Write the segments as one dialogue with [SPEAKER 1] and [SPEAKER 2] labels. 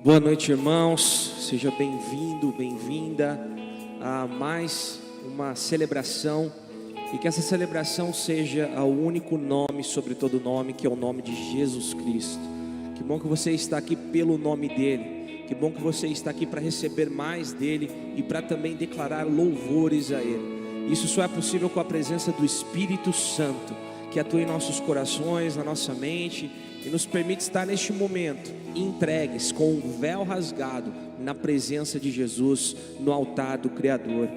[SPEAKER 1] Boa noite, irmãos. Seja bem-vindo, bem-vinda a mais uma celebração. E que essa celebração seja ao único nome sobre todo nome, que é o nome de Jesus Cristo. Que bom que você está aqui pelo nome dele. Que bom que você está aqui para receber mais dele e para também declarar louvores a ele. Isso só é possível com a presença do Espírito Santo, que atua em nossos corações, na nossa mente, e nos permite estar neste momento entregues com o véu rasgado na presença de Jesus, no altar do Criador.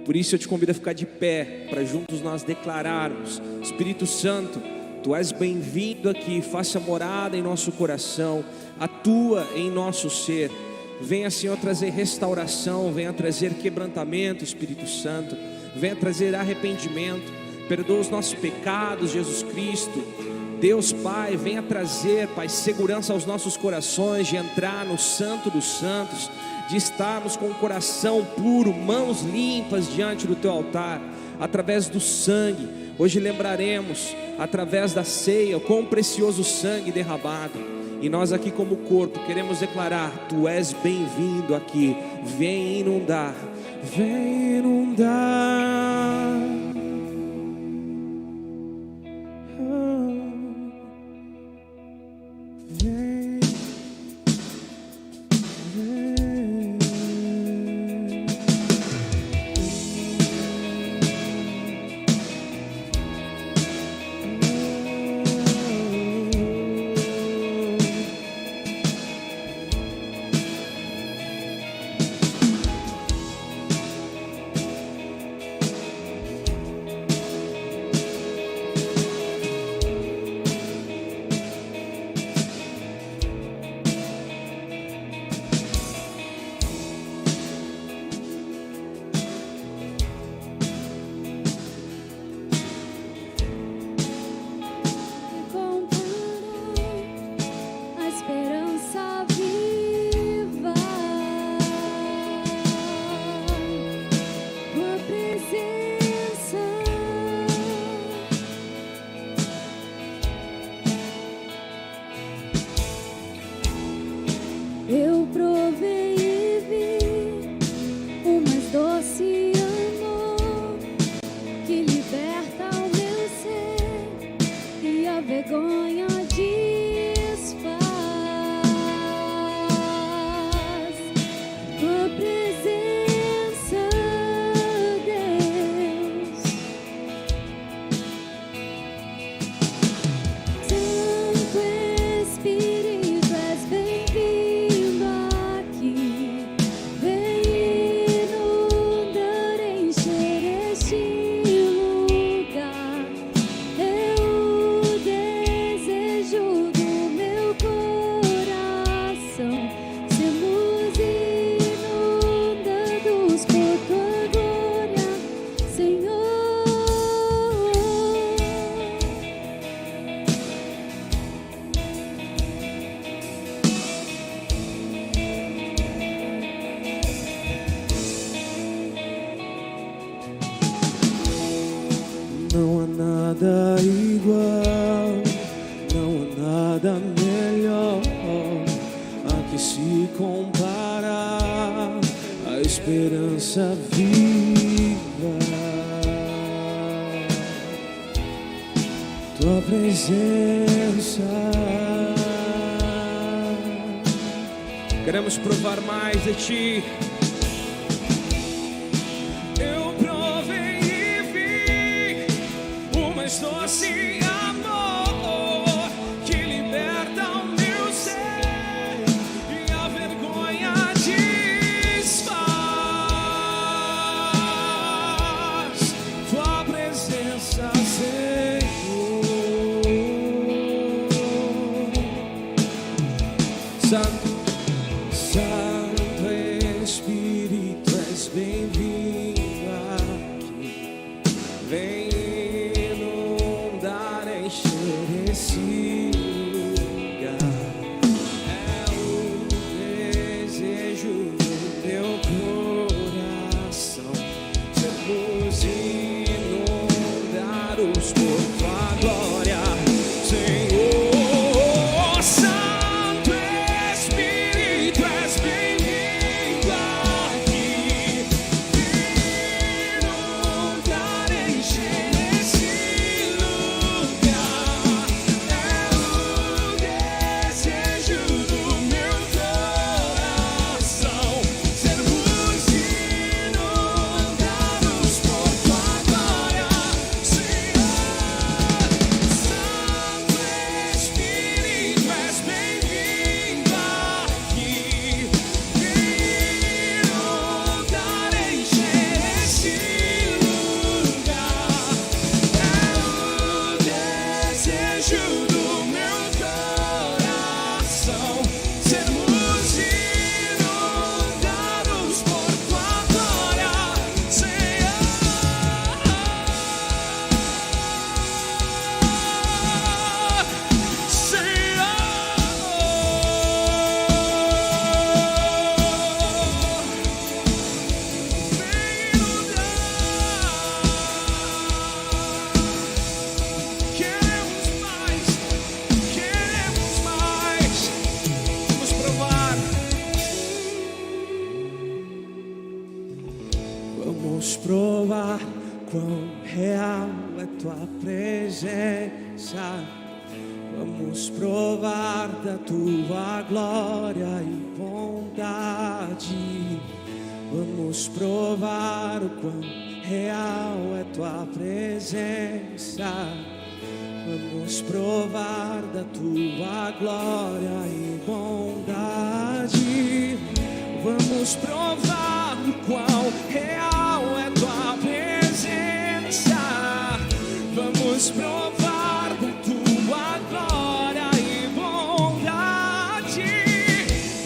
[SPEAKER 1] Por isso eu te convido a ficar de pé, para juntos nós declararmos: Espírito Santo, Tu és bem-vindo aqui, faça morada em nosso coração, atua em nosso ser. Venha, Senhor, trazer restauração, venha trazer quebrantamento, Espírito Santo, venha trazer arrependimento, perdoa os nossos pecados, Jesus Cristo. Deus Pai, venha trazer, Pai, segurança aos nossos corações, de entrar no Santo dos Santos, de estarmos com o coração puro, mãos limpas diante do Teu altar, através do sangue. Hoje lembraremos, através da ceia, o quão precioso sangue derramado. E nós aqui como corpo queremos declarar: Tu és bem-vindo aqui, vem inundar, vem inundar.
[SPEAKER 2] Eu provei e vi o mais doce amor que liberta o meu ser e a vergonha desfaz. Tua presença, Deus, Santo Espírito, és bem-vindo aqui. Vem inundar, encher este lugar. É o desejo do meu coração. Sermos inundados por tua glória, Senhor.
[SPEAKER 1] Não há nada igual, não há nada melhor a que se compara a esperança viva. Tua presença. Queremos provar mais de Ti. Eu provei e vi o mais doce amor que liberta o meu ser e a vergonha desfaz. Tua presença, Senhor. Santo, Santo Espírito, és bem-vindo aqui. Vem inundar, encher esse lugar. É o desejo do meu coração. Sermos inundados por tua glória, Senhor. Santo Espírito, és Vamos provar quão real é tua presença. Vamos provar da tua glória e bondade. Vamos provar o quão real é tua presença. Vamos provar da tua glória e bondade. Vamos provar o quão real é tua presença. Vamos provar da tua glória e bondade.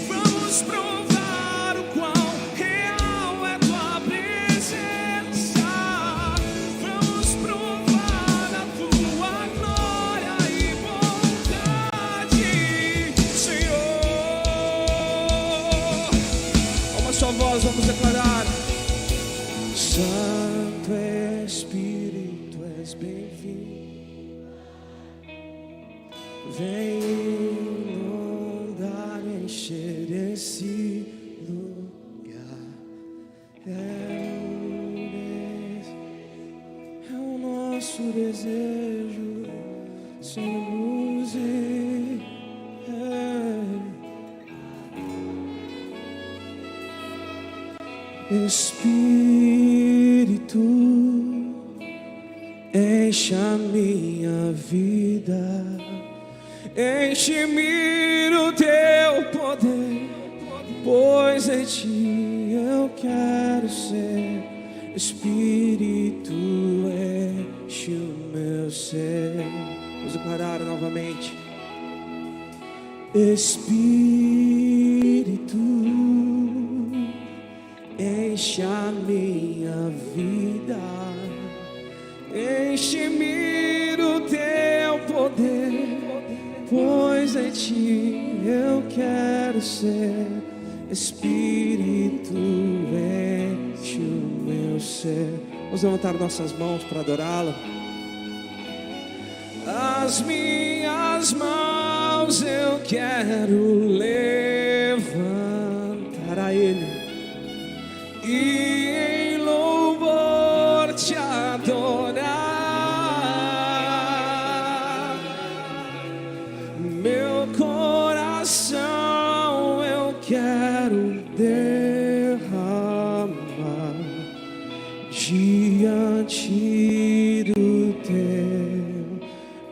[SPEAKER 1] Vamos provar o quão real é tua presença. Vamos provar a tua glória e bondade, Senhor. Uma só voz, vamos declarar: Santo Espírito, és bem-vindo. Vem inundar e encher esse lugar. É o nosso desejo, somos Espírito, enche a minha vida, enche-me do teu poder, pois em ti eu quero ser. Espírito, enche o meu ser. Vamos declarar novamente: Espírito, enche a minha vida, enche-me do teu poder, pois em ti eu quero ser. Espírito, enche o meu ser. Vamos levantar nossas mãos para adorá-lo. As minhas mãos eu quero levantar a Ele e em louvor te adorar. Meu coração eu quero derramar diante do teu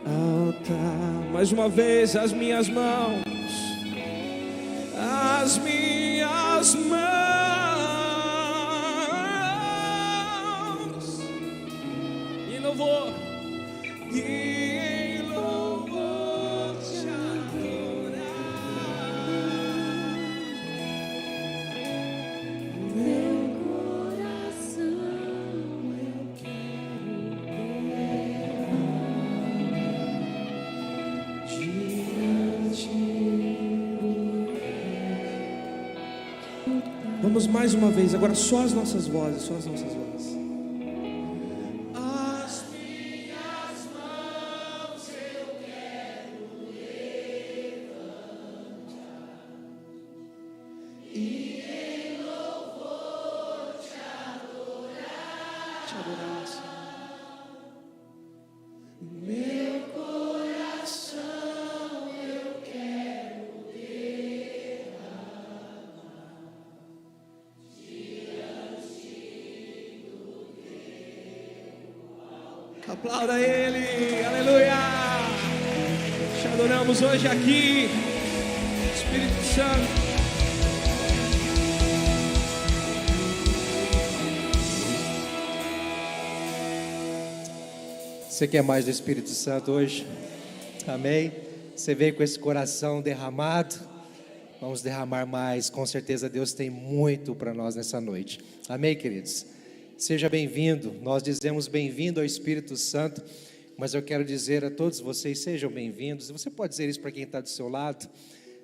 [SPEAKER 1] altar. Mais uma vez, as minhas mãos, as minhas mãos, em louvor te adorar.
[SPEAKER 2] Meu coração eu quero
[SPEAKER 1] Vamos mais uma vez, agora só as nossas vozes, só as nossas vozes. As minhas mãos eu quero levantar e em louvor te adorar, Senhor. Meu coração eu quero aplauda Ele, aleluia. Te adoramos hoje aqui, Espírito Santo.
[SPEAKER 3] Você quer mais do Espírito Santo hoje? Amém? Você veio com esse coração derramado? Vamos derramar mais, com certeza Deus tem muito para nós nessa noite. Amém, queridos? Seja bem-vindo, nós dizemos bem-vindo ao Espírito Santo, mas eu quero dizer a todos vocês, sejam bem-vindos. Você pode dizer isso para quem está do seu lado?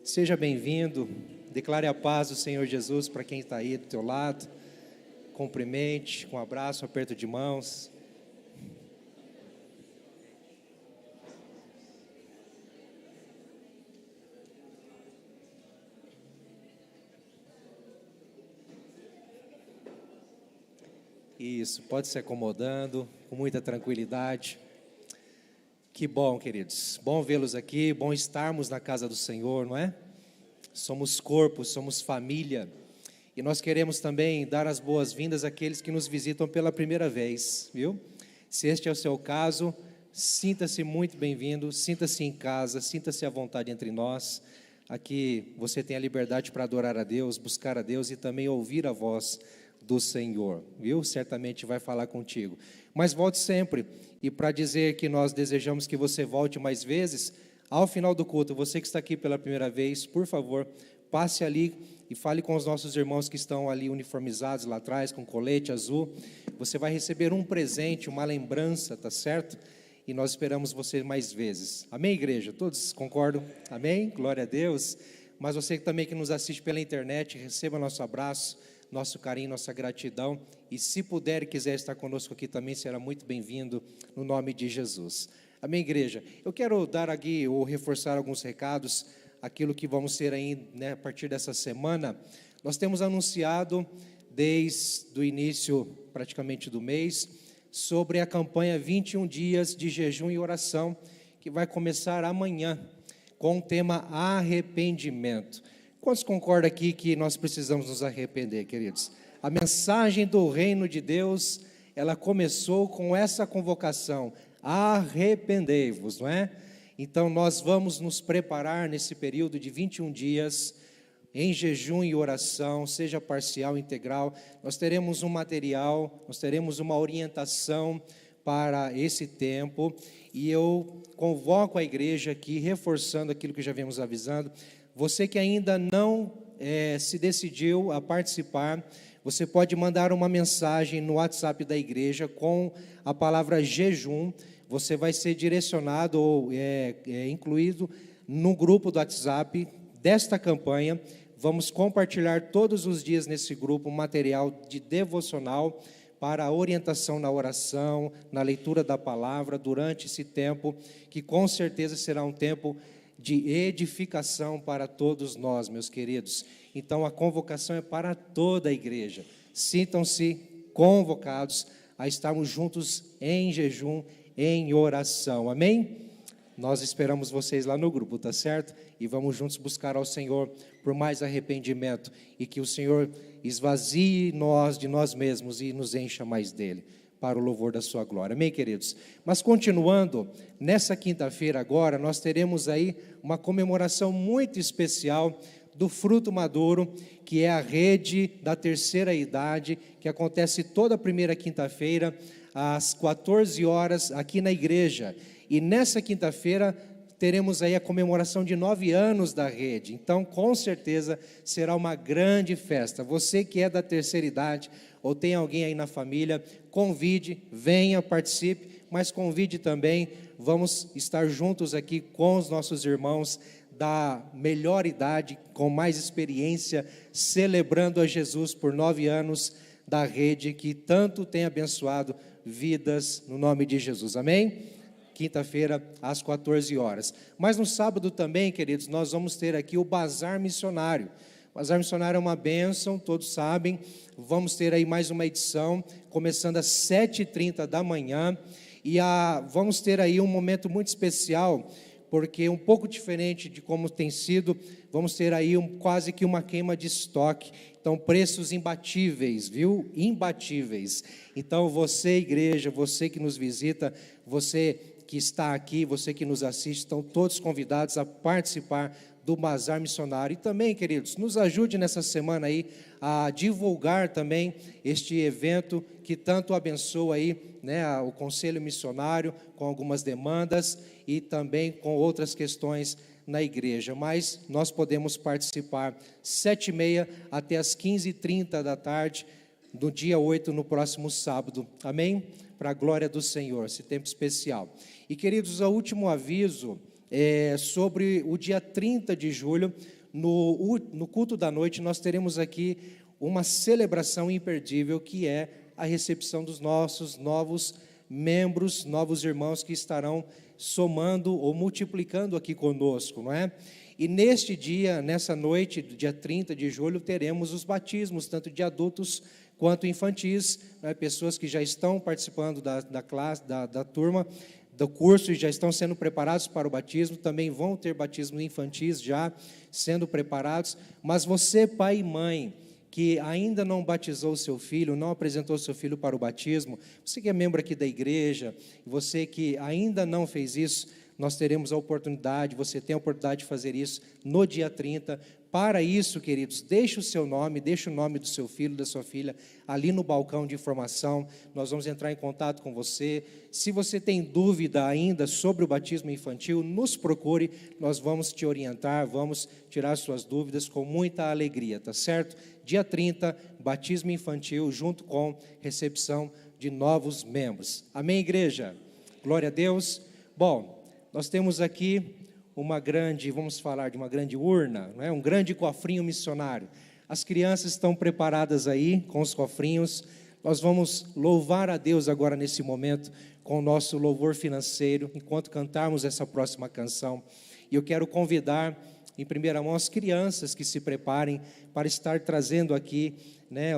[SPEAKER 3] Seja bem-vindo, declare a paz do Senhor Jesus para quem está aí do teu lado, cumprimente, com um abraço, um aperto de mãos. Isso, pode se acomodando, com muita tranquilidade. Que bom, queridos. Bom vê-los aqui, bom estarmos na casa do Senhor, não é? Somos corpo, somos família. E nós queremos também dar as boas-vindas àqueles que nos visitam pela primeira vez, viu? Se este é o seu caso, sinta-se muito bem-vindo, sinta-se em casa, sinta-se à vontade entre nós. Aqui você tem a liberdade para adorar a Deus, buscar a Deus e também ouvir a voz do Senhor, viu? Certamente vai falar contigo. Mas volte sempre. E para dizer que nós desejamos que você volte mais vezes, ao final do culto, você que está aqui pela primeira vez, por favor, passe ali e fale com os nossos irmãos que estão ali uniformizados lá atrás, com colete azul. Você vai receber um presente, uma lembrança, tá certo? E nós esperamos você mais vezes. Amém, igreja? Todos concordam? Amém? Glória a Deus. Mas você também que nos assiste pela internet, receba nosso abraço, nosso carinho, nossa gratidão. E se puder e quiser estar conosco aqui também, será muito bem-vindo, no nome de Jesus. Amém, igreja? Eu quero dar aqui, ou reforçar alguns recados, aquilo que vamos ter aí, né, a partir dessa semana. Nós temos anunciado, desde o início praticamente do mês, sobre a campanha 21 dias de jejum e oração, que vai começar amanhã, com o tema arrependimento. Quantos concordam aqui que nós precisamos nos arrepender, queridos? A mensagem do reino de Deus, ela começou com essa convocação, arrependei-vos, não é? Então nós vamos nos preparar nesse período de 21 dias, em jejum e oração, seja parcial, integral. Nós teremos um material, nós teremos uma orientação para esse tempo, e eu convoco a igreja aqui, reforçando aquilo que já viemos avisando. Você que ainda não se decidiu a participar, você pode mandar uma mensagem no WhatsApp da igreja com a palavra jejum. Você vai ser direcionado ou incluído no grupo do WhatsApp desta campanha. Vamos compartilhar todos os dias nesse grupo um material de devocional para a orientação na oração, na leitura da palavra durante esse tempo, que com certeza será um tempo de edificação para todos nós, meus queridos. Então a convocação é para toda a igreja. Sintam-se convocados a estarmos juntos em jejum, em oração, amém? Nós esperamos vocês lá no grupo, tá certo? E vamos juntos buscar ao Senhor por mais arrependimento, e que o Senhor esvazie nós de nós mesmos e nos encha mais dele, para o louvor da sua glória, amém, queridos? Mas continuando, nessa quinta-feira agora, nós teremos aí uma comemoração muito especial do fruto maduro, que é a rede da terceira idade, que acontece toda primeira quinta-feira, às 14 horas, aqui na igreja. E nessa quinta-feira teremos aí a comemoração de 9 anos da rede. Então, com certeza, será uma grande festa. Você que é da terceira idade, ou tem alguém aí na família, convide, venha, participe, mas convide também. Vamos estar juntos aqui com os nossos irmãos da melhor idade, com mais experiência, celebrando a Jesus por 9 anos da rede, que tanto tem abençoado vidas, no nome de Jesus, amém? Quinta-feira, às 14 horas. Mas no sábado também, queridos, nós vamos ter aqui o Bazar Missionário. O Bazar Missionário é uma bênção, todos sabem. Vamos ter aí mais uma edição, começando às 7h30 da manhã. E vamos ter aí um momento muito especial, porque um pouco diferente de como tem sido, vamos ter aí quase que uma queima de estoque. Então, preços imbatíveis, viu? Imbatíveis. Então, você, igreja, você que nos visita, você que está aqui, você que nos assiste, estão todos convidados a participar do Bazar Missionário. E também, queridos, nos ajude nessa semana aí a divulgar também este evento que tanto abençoa aí, né, o Conselho Missionário, com algumas demandas e também com outras questões na igreja, mas nós podemos participar 7h30 até as 15h30 da tarde, do dia 8, no próximo sábado, amém? Para a glória do Senhor, esse tempo especial. E queridos, o último aviso é sobre o dia 30 de julho, no culto da noite, nós teremos aqui uma celebração imperdível, que é a recepção dos nossos novos membros, novos irmãos que estarão somando ou multiplicando aqui conosco, não é? E neste dia, nessa noite, do dia 30 de julho, teremos os batismos, tanto de adultos quanto infantis, né, pessoas que já estão participando da classe, da turma, do curso e já estão sendo preparados para o batismo, também vão ter batismo infantis já sendo preparados. Mas você, pai e mãe, que ainda não batizou o seu filho, não apresentou o seu filho para o batismo, você que é membro aqui da igreja, você que ainda não fez isso, nós teremos a oportunidade, você tem a oportunidade de fazer isso no dia 30. Para isso, queridos, deixe o seu nome, deixe o nome do seu filho, da sua filha, ali no balcão de informação. Nós vamos entrar em contato com você. Se você tem dúvida ainda sobre o batismo infantil, nos procure, nós vamos te orientar, vamos tirar suas dúvidas com muita alegria, tá certo? Dia 30, batismo infantil, junto com recepção de novos membros. Amém, igreja? Glória a Deus. Bom, nós temos aqui vamos falar de uma grande urna, não é? Um grande cofrinho missionário. As crianças estão preparadas aí com os cofrinhos. Nós vamos louvar a Deus agora nesse momento com o nosso louvor financeiro, enquanto cantarmos essa próxima canção. E eu quero convidar em primeira mão as crianças que se preparem para estar trazendo aqui, né,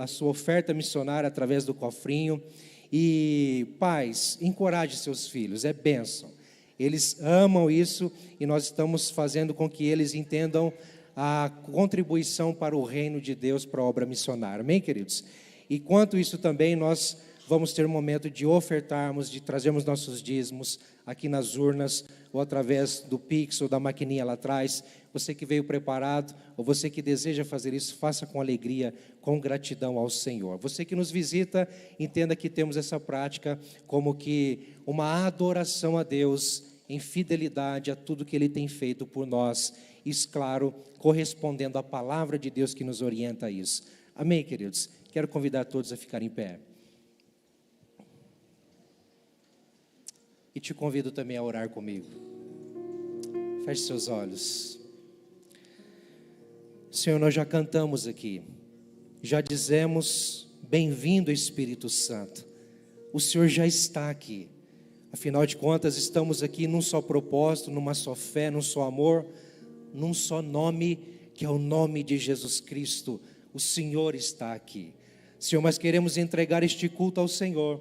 [SPEAKER 3] a sua oferta missionária através do cofrinho. E pais, encoraje seus filhos, é bênção. Eles amam isso e nós estamos fazendo com que eles entendam a contribuição para o reino de Deus, para a obra missionária. Amém, queridos? E quanto isso também, nós vamos ter um momento de ofertarmos, de trazermos nossos dízimos aqui nas urnas, ou através do Pix ou da maquininha lá atrás. Você que veio preparado, ou você que deseja fazer isso, faça com alegria, com gratidão ao Senhor. Você que nos visita, entenda que temos essa prática como que uma adoração a Deus, em fidelidade a tudo que Ele tem feito por nós, isso, claro, correspondendo à palavra de Deus que nos orienta a isso. Amém, queridos? Quero convidar todos a ficarem em pé. E te convido também a orar comigo. Feche seus olhos. Senhor, nós já cantamos aqui, já dizemos, bem-vindo Espírito Santo. O Senhor já está aqui. Afinal de contas, estamos aqui num só propósito, numa só fé, num só amor, num só nome, que é o nome de Jesus Cristo. O Senhor está aqui. Senhor, mas queremos entregar este culto ao Senhor.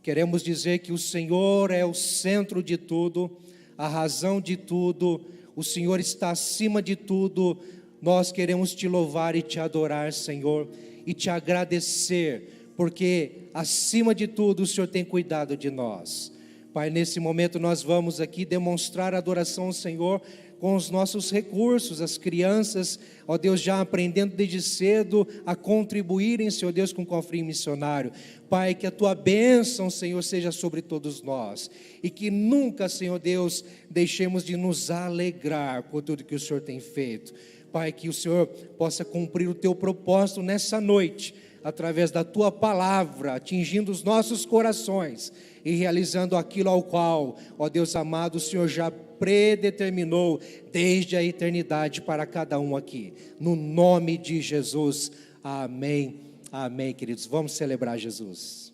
[SPEAKER 3] Queremos dizer que o Senhor é o centro de tudo, a razão de tudo. O Senhor está acima de tudo. Nós queremos te louvar e te adorar, Senhor, e te agradecer, porque acima de tudo o Senhor tem cuidado de nós. Pai, nesse momento nós vamos aqui demonstrar adoração ao Senhor com os nossos recursos, as crianças, ó Deus, já aprendendo desde cedo a contribuírem, Senhor Deus, com o cofrinho missionário. Pai, que a Tua bênção, Senhor, seja sobre todos nós, e que nunca, Senhor Deus, deixemos de nos alegrar por tudo que o Senhor tem feito. Pai, que o Senhor possa cumprir o Teu propósito nessa noite, através da Tua palavra, atingindo os nossos corações e realizando aquilo ao qual, ó Deus amado, o Senhor já predeterminou desde a eternidade para cada um aqui. No nome de Jesus, amém, amém, queridos. Vamos celebrar Jesus.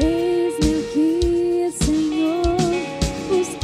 [SPEAKER 2] Eis-me aqui, Senhor, buscando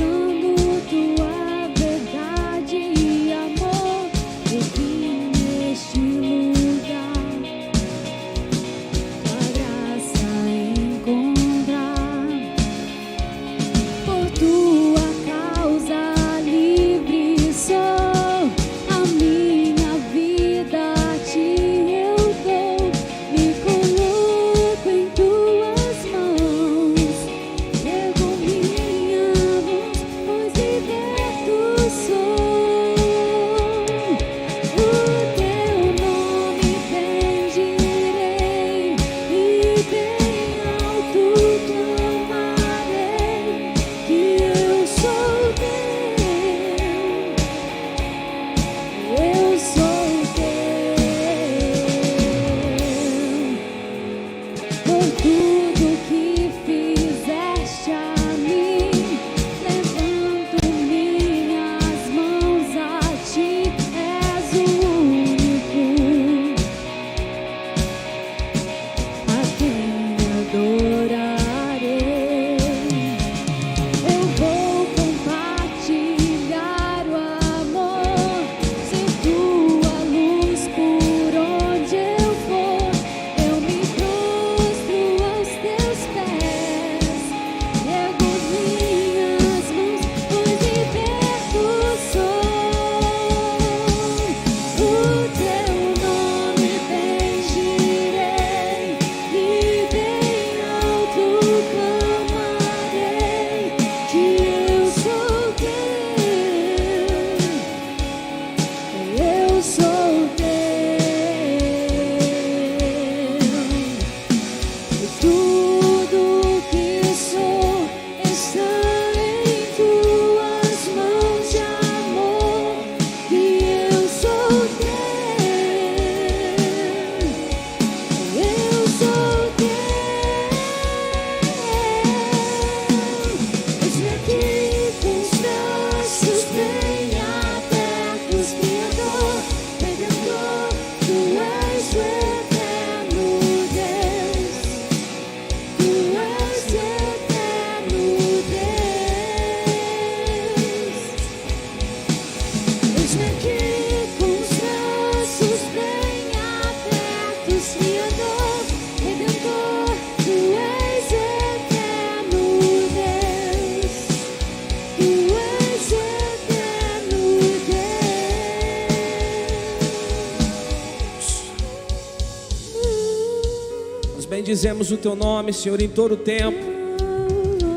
[SPEAKER 1] bendizemos o Teu nome, Senhor, em todo o tempo,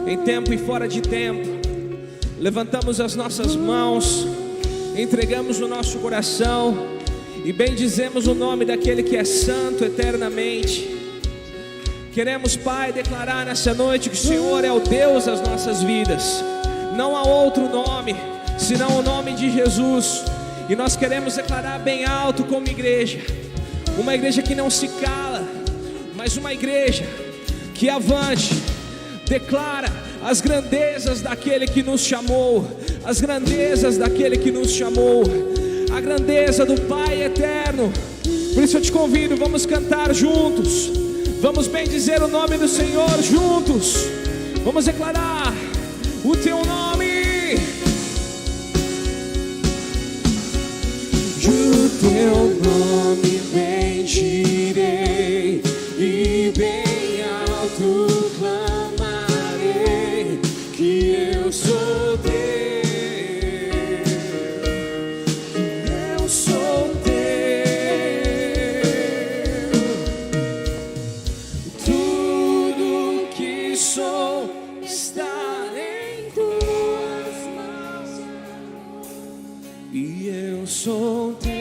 [SPEAKER 1] em tempo e fora de tempo. Levantamos as nossas mãos, entregamos o nosso coração e bendizemos o nome daquele que é santo eternamente. Queremos, Pai, declarar nessa noite que o Senhor é o Deus das nossas vidas. Não há outro nome senão o nome de Jesus. E nós queremos declarar bem alto como igreja, uma igreja que não se cala, mas uma igreja que avante, declara as grandezas daquele que nos chamou, as grandezas daquele que nos chamou, a grandeza do Pai eterno. Por isso eu te convido, vamos cantar juntos, vamos bendizer o nome do Senhor juntos, vamos declarar o Teu nome. O Teu nome bendirei e bem alto clamarei que eu sou teu, que eu sou teu. Tudo que sou está em tuas mãos e eu sou teu.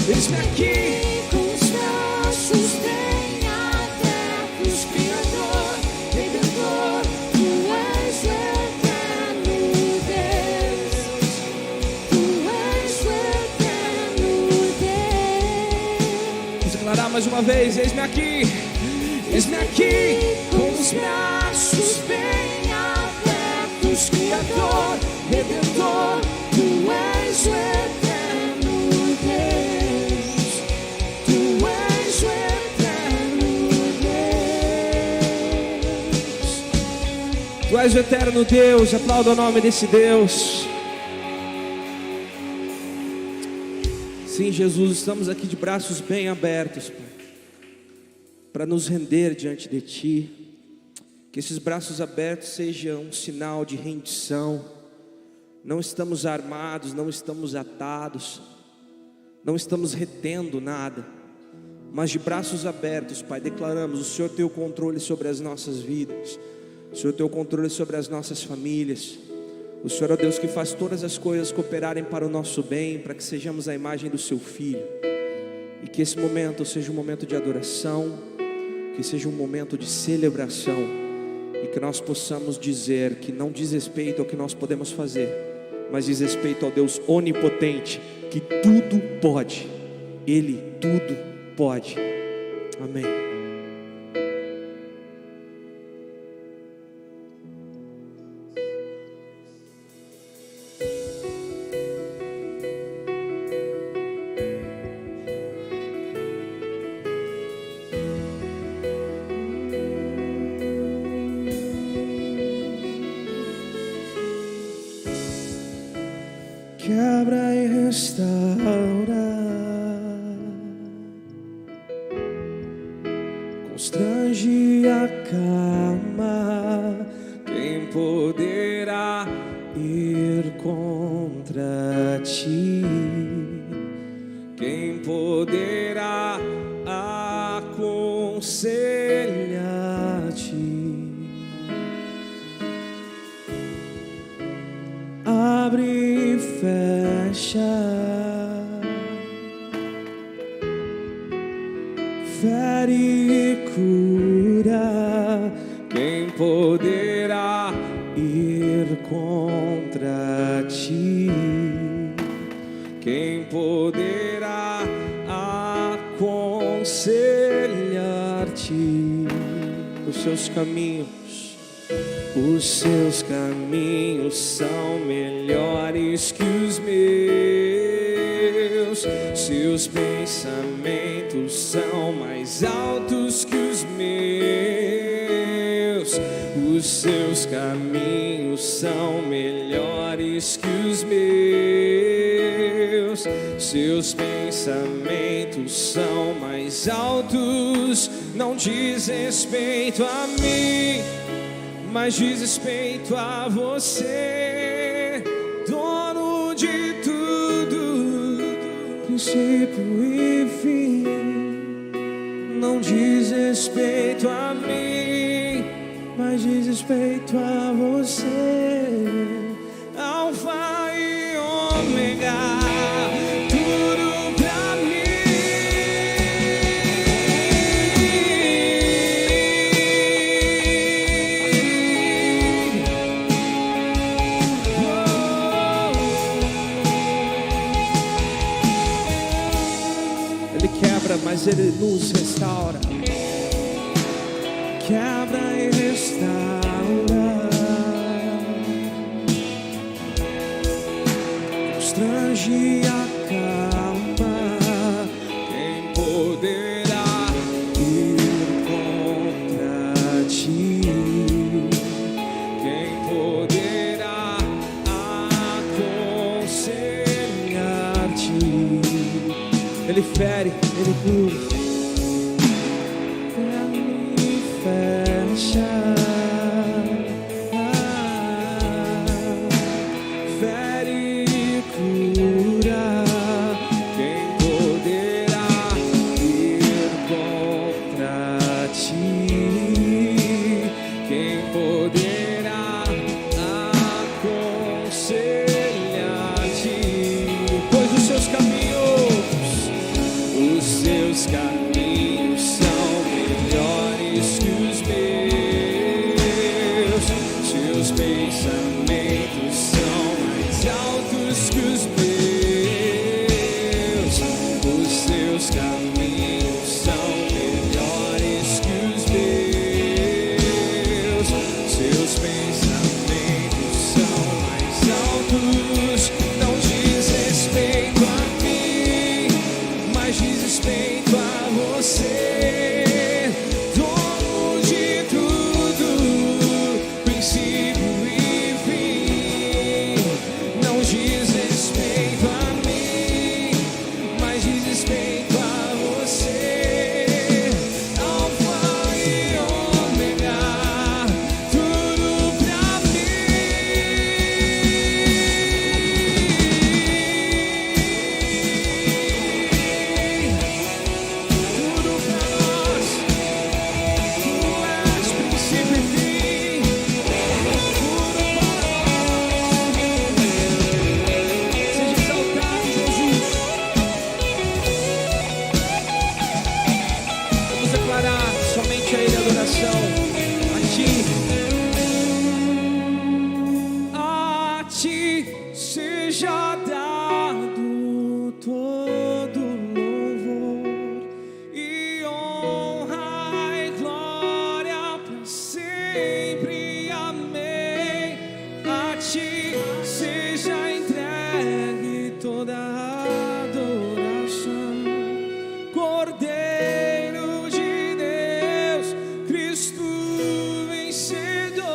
[SPEAKER 1] Eis-me aqui com os braços bem abertos, Criador, Redentor, Tu és o eterno Deus, Tu és o eterno Deus. Vamos declarar mais uma vez, eis-me aqui com os braços bem abertos, Criador, Redentor, Tu és o eterno Deus, Tu és o eterno Deus. Tu és o eterno Deus, aplauda o nome desse Deus. Sim, Jesus, estamos aqui de braços bem abertos, Pai, para nos render diante de Ti. Que esses braços abertos sejam um sinal de rendição. Não estamos armados, não estamos atados, não estamos retendo nada, mas de braços abertos, Pai, declaramos: o Senhor tem o controle sobre as nossas vidas, o Senhor tem o controle sobre as nossas famílias. O Senhor é o Deus que faz todas as coisas cooperarem para o nosso bem, para que sejamos a imagem do Seu Filho. E que esse momento seja um momento de adoração, que seja um momento de celebração, e que nós possamos dizer que não diz respeito ao que nós podemos fazer, mas diz respeito ao Deus onipotente, que tudo pode. Ele tudo pode. Amém. Quebra e restaura, constrange e acalma. Quem poderá ir contra Ti? Quem poderá aconselhar-te? Abre e fecha, fere e cura. Quem poderá ir contra Ti? Quem poderá aconselhar-te? seus caminhos. Os seus caminhos são melhores que os meus. Seus pensamentos são mais altos que os meus. Os seus caminhos são melhores que os meus. Seus pensamentos são mais altos. Não diz respeito a mim, mas diz respeito a você, dono de tudo, princípio e fim. Não diz respeito a mim, mas diz respeito a você, Alfa e Ômega. Mas Ele nos restaura, quebra e restaura, constrange e acalma. Quem poderá ir contra ti? Quem poderá aconselhar-te? Ele fere, Ele cura, Ele fecha, fere e cura. Quem poderá ir contra ti? Quem poderá aconselhar-te? Pois os seus caminhos são melhores que os meus. Seus pensamentos são mais altos que os meus. Os seus caminhos são melhores que os meus. Seus pensamentos são mais altos. Não diz respeito a mim, mas diz respeito a você, dono de tudo, princípio e fim. Não diz respeito a mim, mas diz respeito a você, Alfa e Ômega, tudo pra somente a Ele adoração, a Ti seja dado todo louvor e honra e glória para sempre, amém. A Ti seja entregue toda a adoração, Cordeiro de Deus, Cristo vencedor.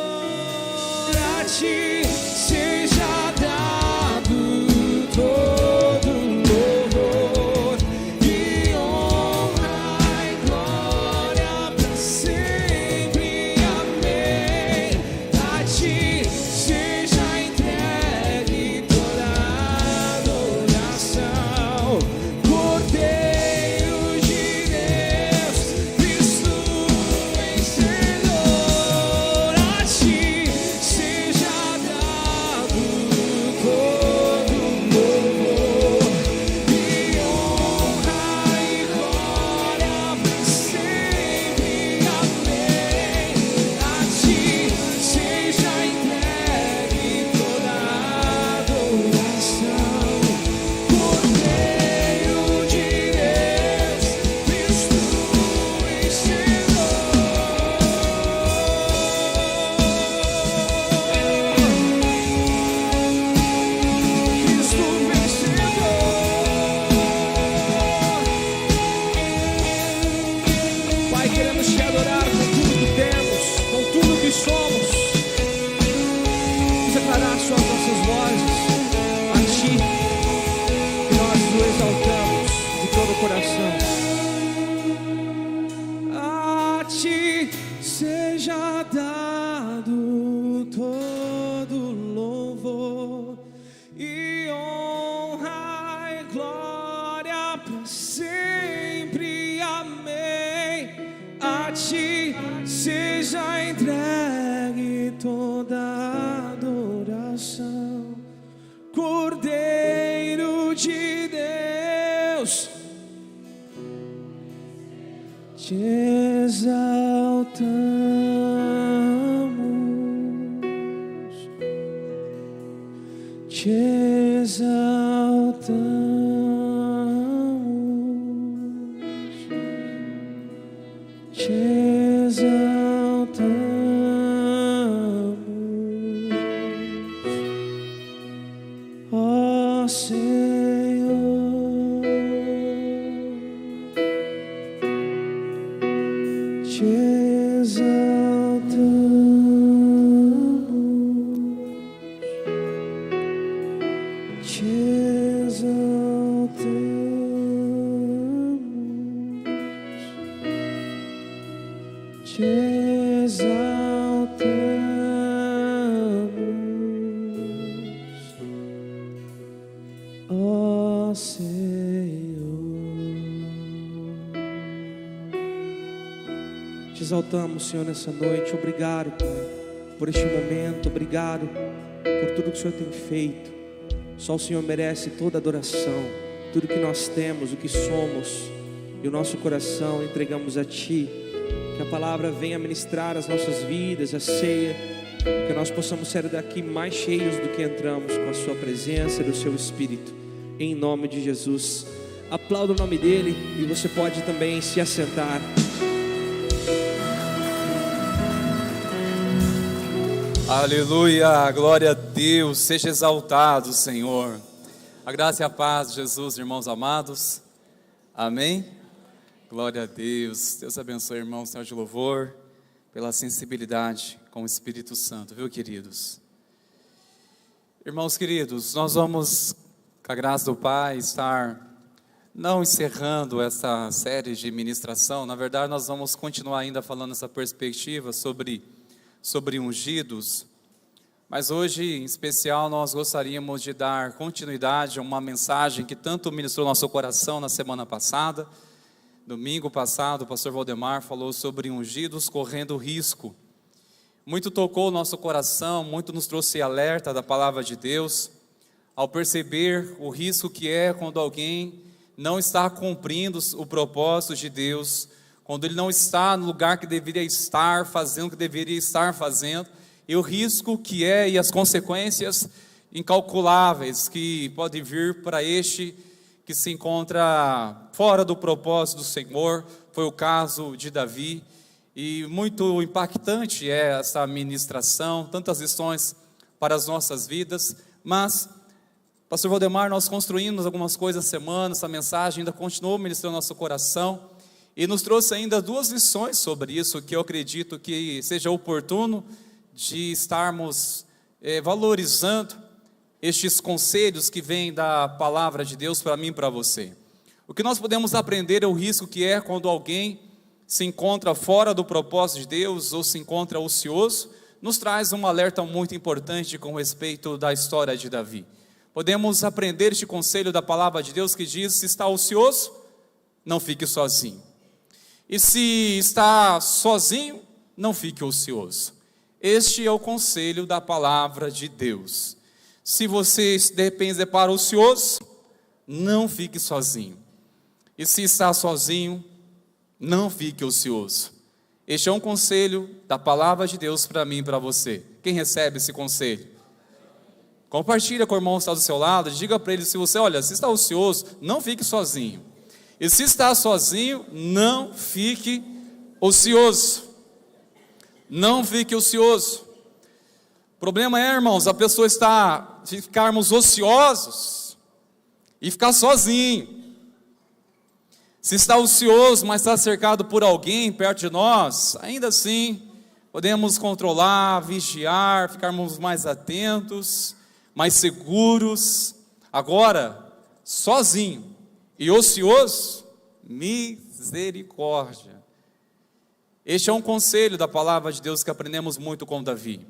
[SPEAKER 1] A Ti seja dado todo louvor e honra e glória para sempre, amém. A Ti seja entregue toda a adoração, Cordeiro de Deus, Cristo vencedor. A Ti seja dado meregue toda adoração. Cordeiro de Deus, te exaltamos, te exaltamos, te exaltamos, ó Senhor, te exaltamos, te exaltamos, te exaltamos, ó Senhor. Te exaltamos, Senhor, nessa noite. Obrigado, Pai, por este momento. Obrigado por tudo que o Senhor tem feito. Só o Senhor merece toda adoração. Tudo que nós temos, o que somos e o nosso coração entregamos a Ti. Que a palavra venha ministrar as nossas vidas, a ceia, que nós possamos sair daqui mais cheios do que entramos, com a Sua presença e do Seu Espírito, em nome de Jesus. Aplauda o nome dEle e você pode também se assentar.
[SPEAKER 4] Aleluia, glória a Deus, seja exaltado, Senhor. A graça e a paz de Jesus, irmãos amados. Amém? Glória a Deus. Deus abençoe, irmão, Senhor de louvor, pela sensibilidade com o Espírito Santo, viu, queridos? Irmãos queridos, nós vamos, com a graça do Pai, estar não encerrando essa série de ministração. Na verdade, nós vamos continuar ainda falando essa perspectiva sobre ungidos, mas hoje, em especial, nós gostaríamos de dar continuidade a uma mensagem que tanto ministrou nosso coração na semana passada. Domingo passado, o pastor Valdemar falou sobre ungidos correndo risco. Muito tocou o nosso coração, muito nos trouxe alerta da palavra de Deus, ao perceber o risco que é quando alguém não está cumprindo o propósito de Deus, quando ele não está no lugar que deveria estar, fazendo o que deveria estar fazendo, e o risco que é e as consequências incalculáveis que podem vir para este que se encontra fora do propósito do Senhor. Foi o caso de Davi, e muito impactante é essa ministração, tantas lições para as nossas vidas, mas, pastor Valdemar, nós construímos algumas coisas essa semana, essa mensagem ainda continuou ministrando nosso coração, e nos trouxe ainda duas lições sobre isso, que eu acredito que seja oportuno de estarmos valorizando estes conselhos que vêm da palavra de Deus para mim e para você. O que nós podemos aprender é o risco que é quando alguém se encontra fora do propósito de Deus ou se encontra ocioso. Nos traz um alerta muito importante com respeito da história de Davi. Podemos aprender este conselho da palavra de Deus que diz: se está ocioso, não fique sozinho. E se está sozinho, não fique ocioso. Este é o conselho da palavra de Deus. Se você de repente é para ocioso, não fique sozinho. E se está sozinho, não fique ocioso. Este é um conselho da palavra de Deus para mim e para você. Quem recebe esse conselho? Compartilha com o irmão que está do seu lado, diga para ele, se está ocioso, não fique sozinho. E se está sozinho, não fique ocioso. Não fique ocioso. O problema é, irmãos, a pessoa ficarmos ociosos e ficar sozinho. Se está ocioso, mas está cercado por alguém perto de nós, ainda assim, podemos controlar, vigiar, ficarmos mais atentos, mais seguros. Agora, sozinho e ocioso, misericórdia. Este é um conselho da palavra de Deus que aprendemos muito com Davi.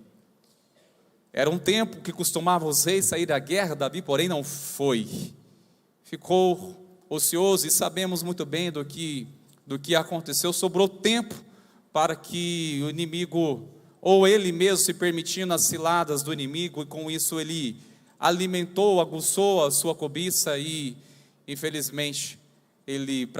[SPEAKER 4] Era um tempo que costumavam os reis sair à guerra, Davi, porém, não foi. Ficou ocioso, e sabemos muito bem do que aconteceu. Sobrou tempo para que o inimigo ou ele mesmo se permitindo as ciladas do inimigo, e com isso ele alimentou, aguçou a sua cobiça e, infelizmente, ele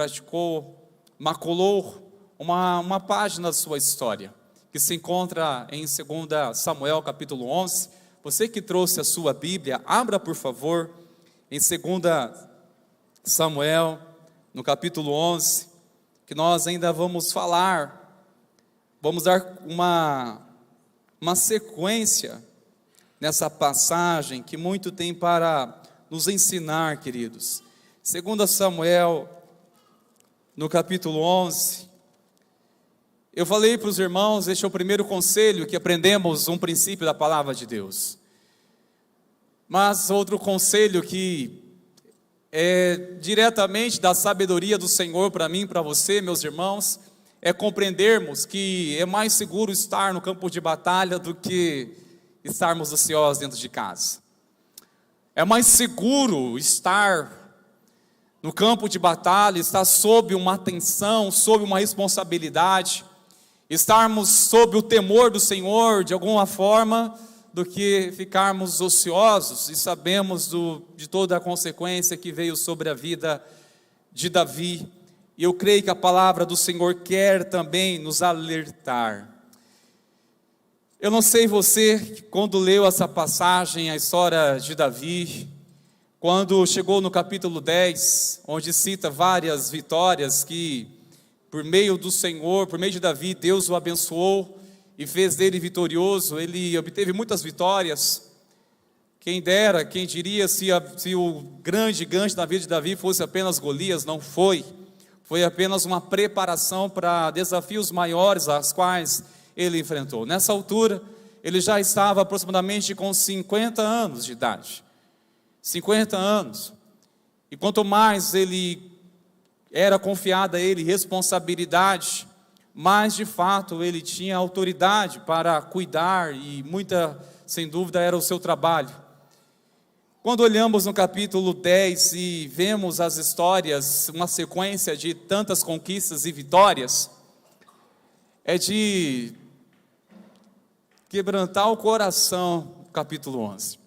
[SPEAKER 4] maculou uma página da sua história, que se encontra em 2 Samuel capítulo 11. Você que trouxe a sua Bíblia, abra por favor, em 2 Samuel, no capítulo 11, que nós ainda vamos dar uma sequência nessa passagem que muito tem para nos ensinar, queridos. 2 Samuel, no capítulo 11, eu falei para os irmãos, este é o primeiro conselho que aprendemos, um princípio da palavra de Deus. Mas outro conselho que é diretamente da sabedoria do Senhor para mim, para você, meus irmãos, é compreendermos que é mais seguro estar no campo de batalha do que estarmos ociosos dentro de casa. É mais seguro estar no campo de batalha, estar sob uma atenção, sob uma responsabilidade, estarmos sob o temor do Senhor de alguma forma, do que ficarmos ociosos e sabemos de toda a consequência que veio sobre a vida de Davi. E eu creio que a palavra do Senhor quer também nos alertar. Eu não sei você, quando leu essa passagem, a história de Davi, quando chegou no capítulo 10, onde cita várias vitórias que, por meio do Senhor, por meio de Davi, Deus o abençoou e fez dele vitorioso. Ele obteve muitas vitórias. Quem dera, quem diria se o grande gigante da vida de Davi fosse apenas Golias. Não foi. Foi apenas uma preparação para desafios maiores aos quais ele enfrentou. Nessa altura, ele já estava aproximadamente com 50 anos de idade. 50 anos. E quanto mais era confiada a ele responsabilidade, mas de fato ele tinha autoridade para cuidar, e sem dúvida era o seu trabalho. Quando olhamos no capítulo 10 e vemos as histórias, uma sequência de tantas conquistas e vitórias, é de quebrantar o coração. O capítulo 11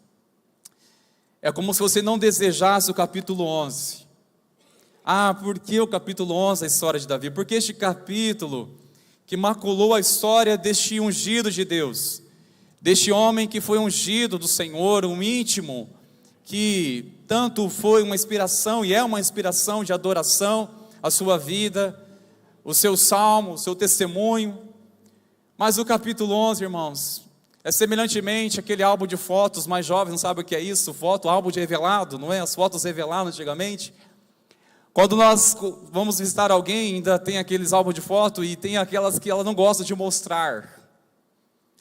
[SPEAKER 4] é como se você não desejasse o capítulo 11. Por que o capítulo 11, a história de Davi? Porque este capítulo que maculou a história deste ungido de Deus, deste homem que foi ungido do Senhor, um íntimo, que tanto foi uma inspiração e é uma inspiração de adoração, a sua vida, o seu salmo, o seu testemunho. Mas o capítulo 11, irmãos, é semelhantemente aquele álbum de fotos. Mais jovens não sabem o que é isso, álbum de revelado, não é? As fotos reveladas antigamente. Quando nós vamos visitar alguém, ainda tem aqueles álbuns de foto, e tem aquelas que ela não gosta de mostrar.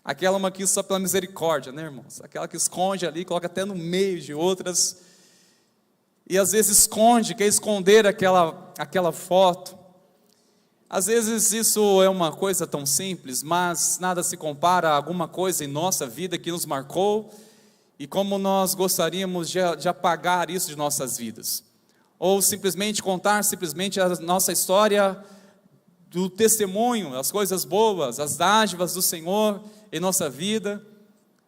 [SPEAKER 4] Aquela que só pela misericórdia, né, irmãos? Aquela que esconde ali, coloca até no meio de outras. E às vezes quer esconder aquela foto. Às vezes isso é uma coisa tão simples, mas nada se compara a alguma coisa em nossa vida que nos marcou, e como nós gostaríamos de apagar isso de nossas vidas. Ou simplesmente contar a nossa história do testemunho, as coisas boas, as dádivas do Senhor em nossa vida,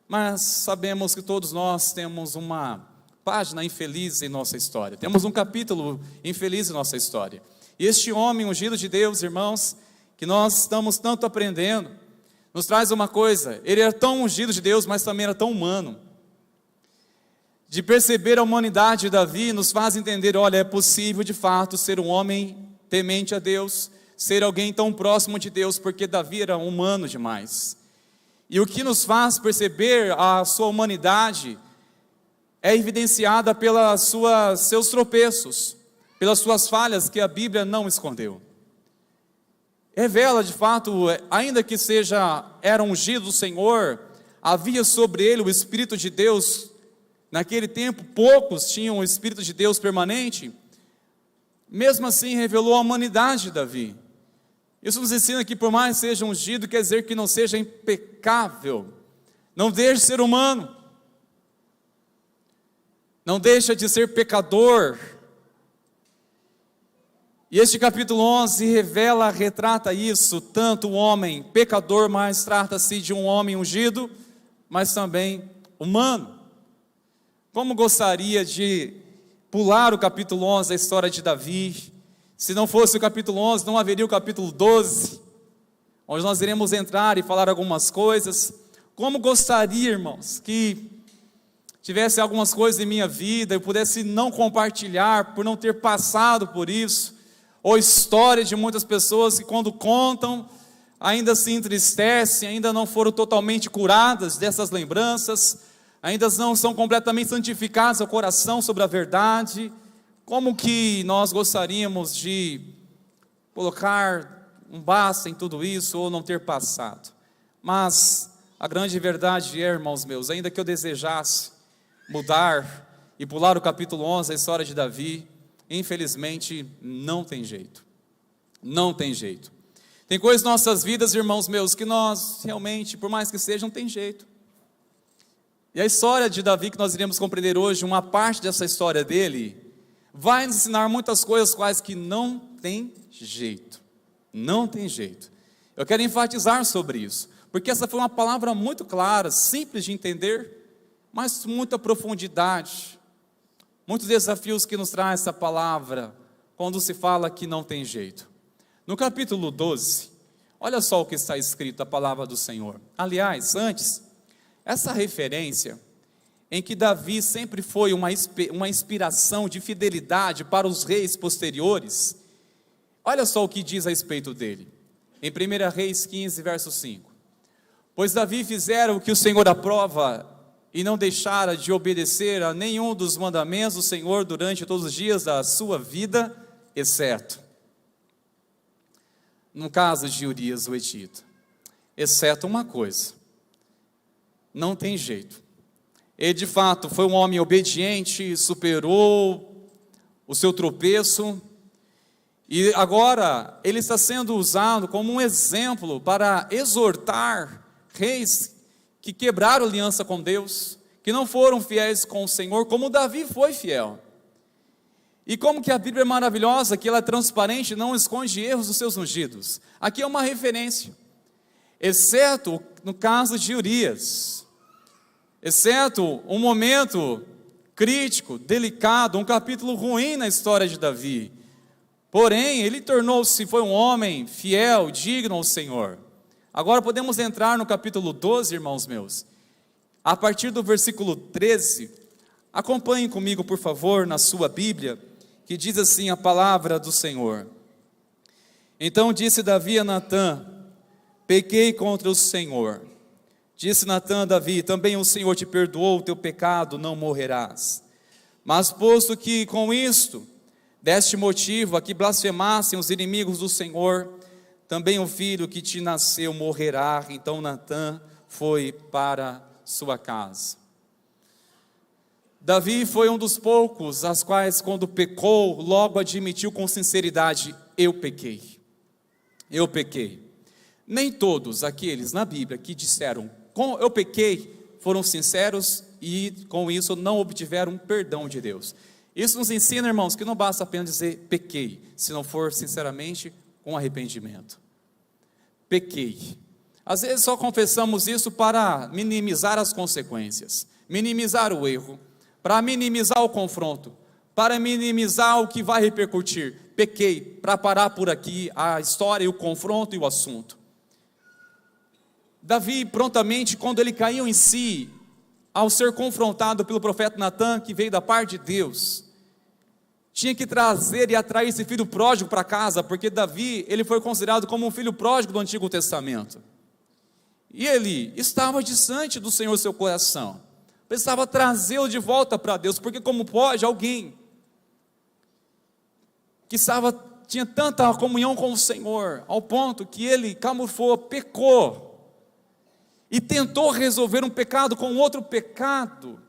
[SPEAKER 4] mas sabemos que todos nós temos uma página infeliz em nossa história, temos um capítulo infeliz em nossa história. E este homem ungido de Deus, irmãos, que nós estamos tanto aprendendo, nos traz uma coisa: ele era tão ungido de Deus, mas também era tão humano. De perceber a humanidade de Davi, nos faz entender, olha, é possível de fato ser um homem temente a Deus, ser alguém tão próximo de Deus, porque Davi era humano demais. E o que nos faz perceber a sua humanidade é evidenciada pelos seus tropeços, pelas suas falhas que a Bíblia não escondeu. Revela de fato, ainda que era ungido do Senhor, havia sobre ele o Espírito de Deus. Naquele tempo, poucos tinham o Espírito de Deus permanente. Mesmo assim, revelou a humanidade de Davi. Isso nos ensina que, por mais seja ungido, quer dizer que não seja impecável. Não deixe de ser humano. Não deixa de ser pecador. E este capítulo 11 revela, retrata isso, tanto o homem pecador, mas trata-se de um homem ungido, mas também humano. Como gostaria de pular o capítulo 11, a história de Davi. Se não fosse o capítulo 11, não haveria o capítulo 12, onde nós iremos entrar e falar algumas coisas. Como gostaria, irmãos, que tivesse algumas coisas em minha vida, eu pudesse não compartilhar, por não ter passado por isso, ou história de muitas pessoas que quando contam, ainda se entristecem, ainda não foram totalmente curadas dessas lembranças, ainda não são completamente santificados ao coração sobre a verdade. Como que nós gostaríamos de colocar um basta em tudo isso, ou não ter passado? Mas a grande verdade é, irmãos meus, ainda que eu desejasse mudar e pular o capítulo 11, a história de Davi, infelizmente não tem jeito, não tem jeito. Tem coisas em nossas vidas, irmãos meus, que nós realmente, por mais que seja, não tem jeito. E a história de Davi que nós iremos compreender hoje, uma parte dessa história dele, vai nos ensinar muitas coisas quais que não tem jeito, não tem jeito. Eu quero enfatizar sobre isso, porque essa foi uma palavra muito clara, simples de entender, mas muita profundidade, muitos desafios que nos traz essa palavra, quando se fala que não tem jeito. No capítulo 12, olha só o que está escrito, a palavra do Senhor. Aliás, antes, essa referência, em que Davi sempre foi uma inspiração de fidelidade para os reis posteriores, olha só o que diz a respeito dele, em 1 Reis 15, verso 5. Pois Davi fizera o que o Senhor aprova, e não deixara de obedecer a nenhum dos mandamentos do Senhor durante todos os dias da sua vida, exceto, no caso de Urias o Etita, exceto uma coisa, não tem jeito. Ele de fato foi um homem obediente, superou o seu tropeço, e agora ele está sendo usado como um exemplo para exortar reis que quebraram aliança com Deus, que não foram fiéis com o Senhor, como Davi foi fiel. E como que a Bíblia é maravilhosa, que ela é transparente, não esconde erros dos seus ungidos. Aqui é uma referência, exceto no caso de Urias, exceto um momento crítico, delicado, um capítulo ruim na história de Davi. Porém, ele foi um homem fiel, digno ao Senhor. Agora podemos entrar no capítulo 12, irmãos meus, a partir do versículo 13, acompanhem comigo, por favor, na sua Bíblia, que diz assim a palavra do Senhor. Então disse Davi a Natã: pequei contra o Senhor. Disse Natã a Davi: também o Senhor te perdoou o teu pecado, não morrerás. Mas posto que com isto deste motivo a que blasfemassem os inimigos do Senhor, também o filho que te nasceu morrerá. Então Natã foi para sua casa. Davi foi um dos poucos, as quais quando pecou, logo admitiu com sinceridade: eu pequei. Eu pequei. Nem todos aqueles na Bíblia que disseram eu pequei, foram sinceros e com isso não obtiveram perdão de Deus. Isso nos ensina, irmãos, que não basta apenas dizer pequei, se não for sinceramente com arrependimento. Pequei. Às vezes só confessamos isso para minimizar as consequências, minimizar o erro, para minimizar o confronto, para minimizar o que vai repercutir. Pequei, para parar por aqui a história, o confronto e o assunto. Davi prontamente, quando ele caiu em si, ao ser confrontado pelo profeta Natã, que veio da parte de Deus, tinha que trazer e atrair esse filho pródigo para casa, porque Davi, ele foi considerado como um filho pródigo do Antigo Testamento, e ele estava distante do Senhor seu coração, precisava trazê-lo de volta para Deus, porque como pode alguém que tinha tanta comunhão com o Senhor, ao ponto que ele camuflou, pecou, e tentou resolver um pecado com outro pecado,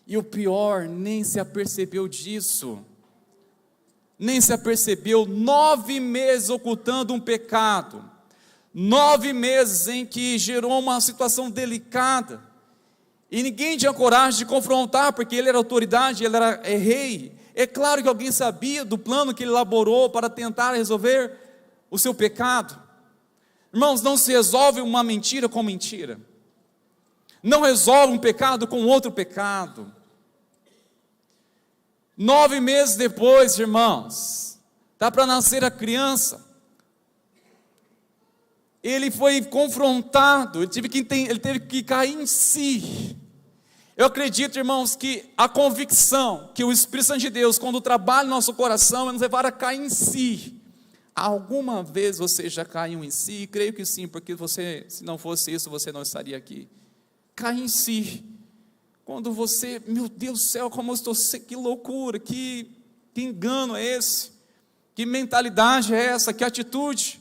[SPEAKER 4] e o pior, nem se apercebeu disso, nem se apercebeu. 9 meses ocultando um pecado, 9 meses em que gerou uma situação delicada, e ninguém tinha coragem de confrontar, porque ele era autoridade, ele era rei, É claro que alguém sabia do plano que ele elaborou para tentar resolver o seu pecado. Irmãos, não se resolve uma mentira com mentira. Não resolve um pecado com outro pecado. 9 meses depois, irmãos, está para nascer a criança. Ele foi confrontado, ele teve que cair em si. Eu acredito, irmãos, que a convicção que o Espírito Santo de Deus, quando trabalha no nosso coração, é nos levar a cair em si. Alguma vez você já caiu em si? Creio que sim, porque você, se não fosse isso, você não estaria aqui. Cair em si. Quando você, meu Deus do céu, como eu estou, que loucura, que engano é esse? Que mentalidade é essa? Que atitude?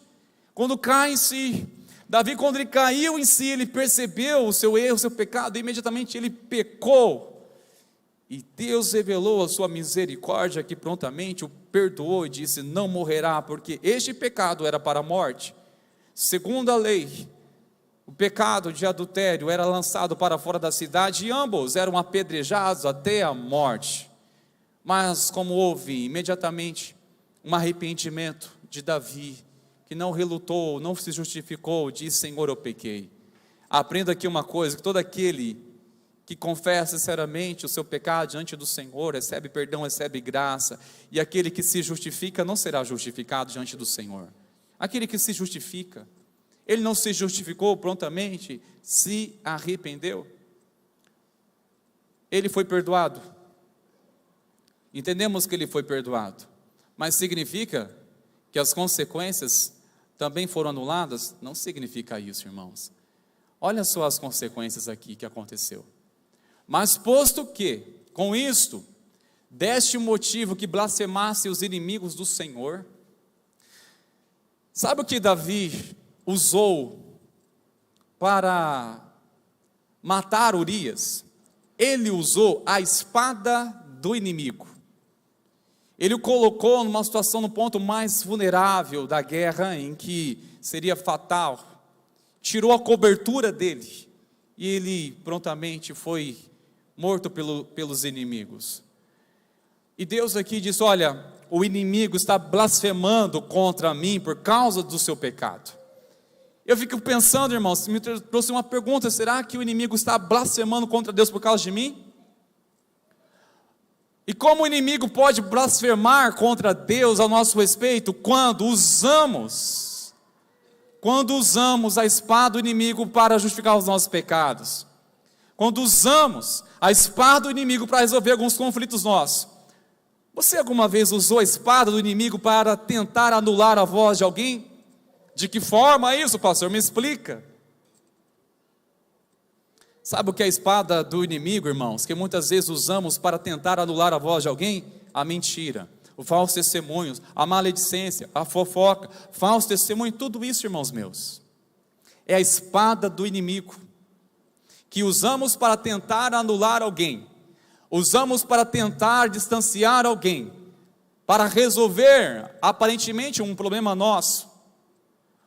[SPEAKER 4] Quando cai em si. Davi, quando ele caiu em si, ele percebeu o seu erro, o seu pecado, e imediatamente ele pecou. E Deus revelou a sua misericórdia, que prontamente o perdoou e disse: não morrerá, porque este pecado era para a morte. Segundo a lei, o pecado de adultério era lançado para fora da cidade, e ambos eram apedrejados até a morte. Mas como houve imediatamente um arrependimento de Davi, que não relutou, não se justificou, disse: Senhor, eu pequei. Aprenda aqui uma coisa, que todo aquele que confessa sinceramente o seu pecado diante do Senhor, recebe perdão, recebe graça, e aquele que se justifica não será justificado diante do Senhor. Aquele que se justifica, ele não se justificou prontamente, se arrependeu, ele foi perdoado. Entendemos que ele foi perdoado, mas significa que as consequências também foram anuladas? Não significa isso, irmãos. Olha só as consequências aqui que aconteceu. Mas posto que, com isto, deste motivo que blasfemasse os inimigos do Senhor. Sabe o que Davi usou para matar Urias? Ele usou a espada do inimigo. Ele o colocou numa situação, no ponto mais vulnerável da guerra, em que seria fatal. Tirou a cobertura dele, e ele prontamente foi morto pelos inimigos. E Deus aqui diz: olha, o inimigo está blasfemando contra mim por causa do seu pecado. Eu fico pensando, irmãos, me trouxe uma pergunta: será que o inimigo está blasfemando contra Deus por causa de mim? E como o inimigo pode blasfemar contra Deus a nosso respeito quando usamos a espada do inimigo para justificar os nossos pecados? Quando usamos a espada do inimigo para resolver alguns conflitos nossos. Você alguma vez usou a espada do inimigo para tentar anular a voz de alguém? De que forma isso, pastor? Me explica. Sabe o que é a espada do inimigo, irmãos? Que muitas vezes usamos para tentar anular a voz de alguém? A mentira, o falso testemunho, a maledicência, a fofoca, falso testemunho, tudo isso, irmãos meus, é a espada do inimigo, que usamos para tentar anular alguém, usamos para tentar distanciar alguém, para resolver aparentemente um problema nosso,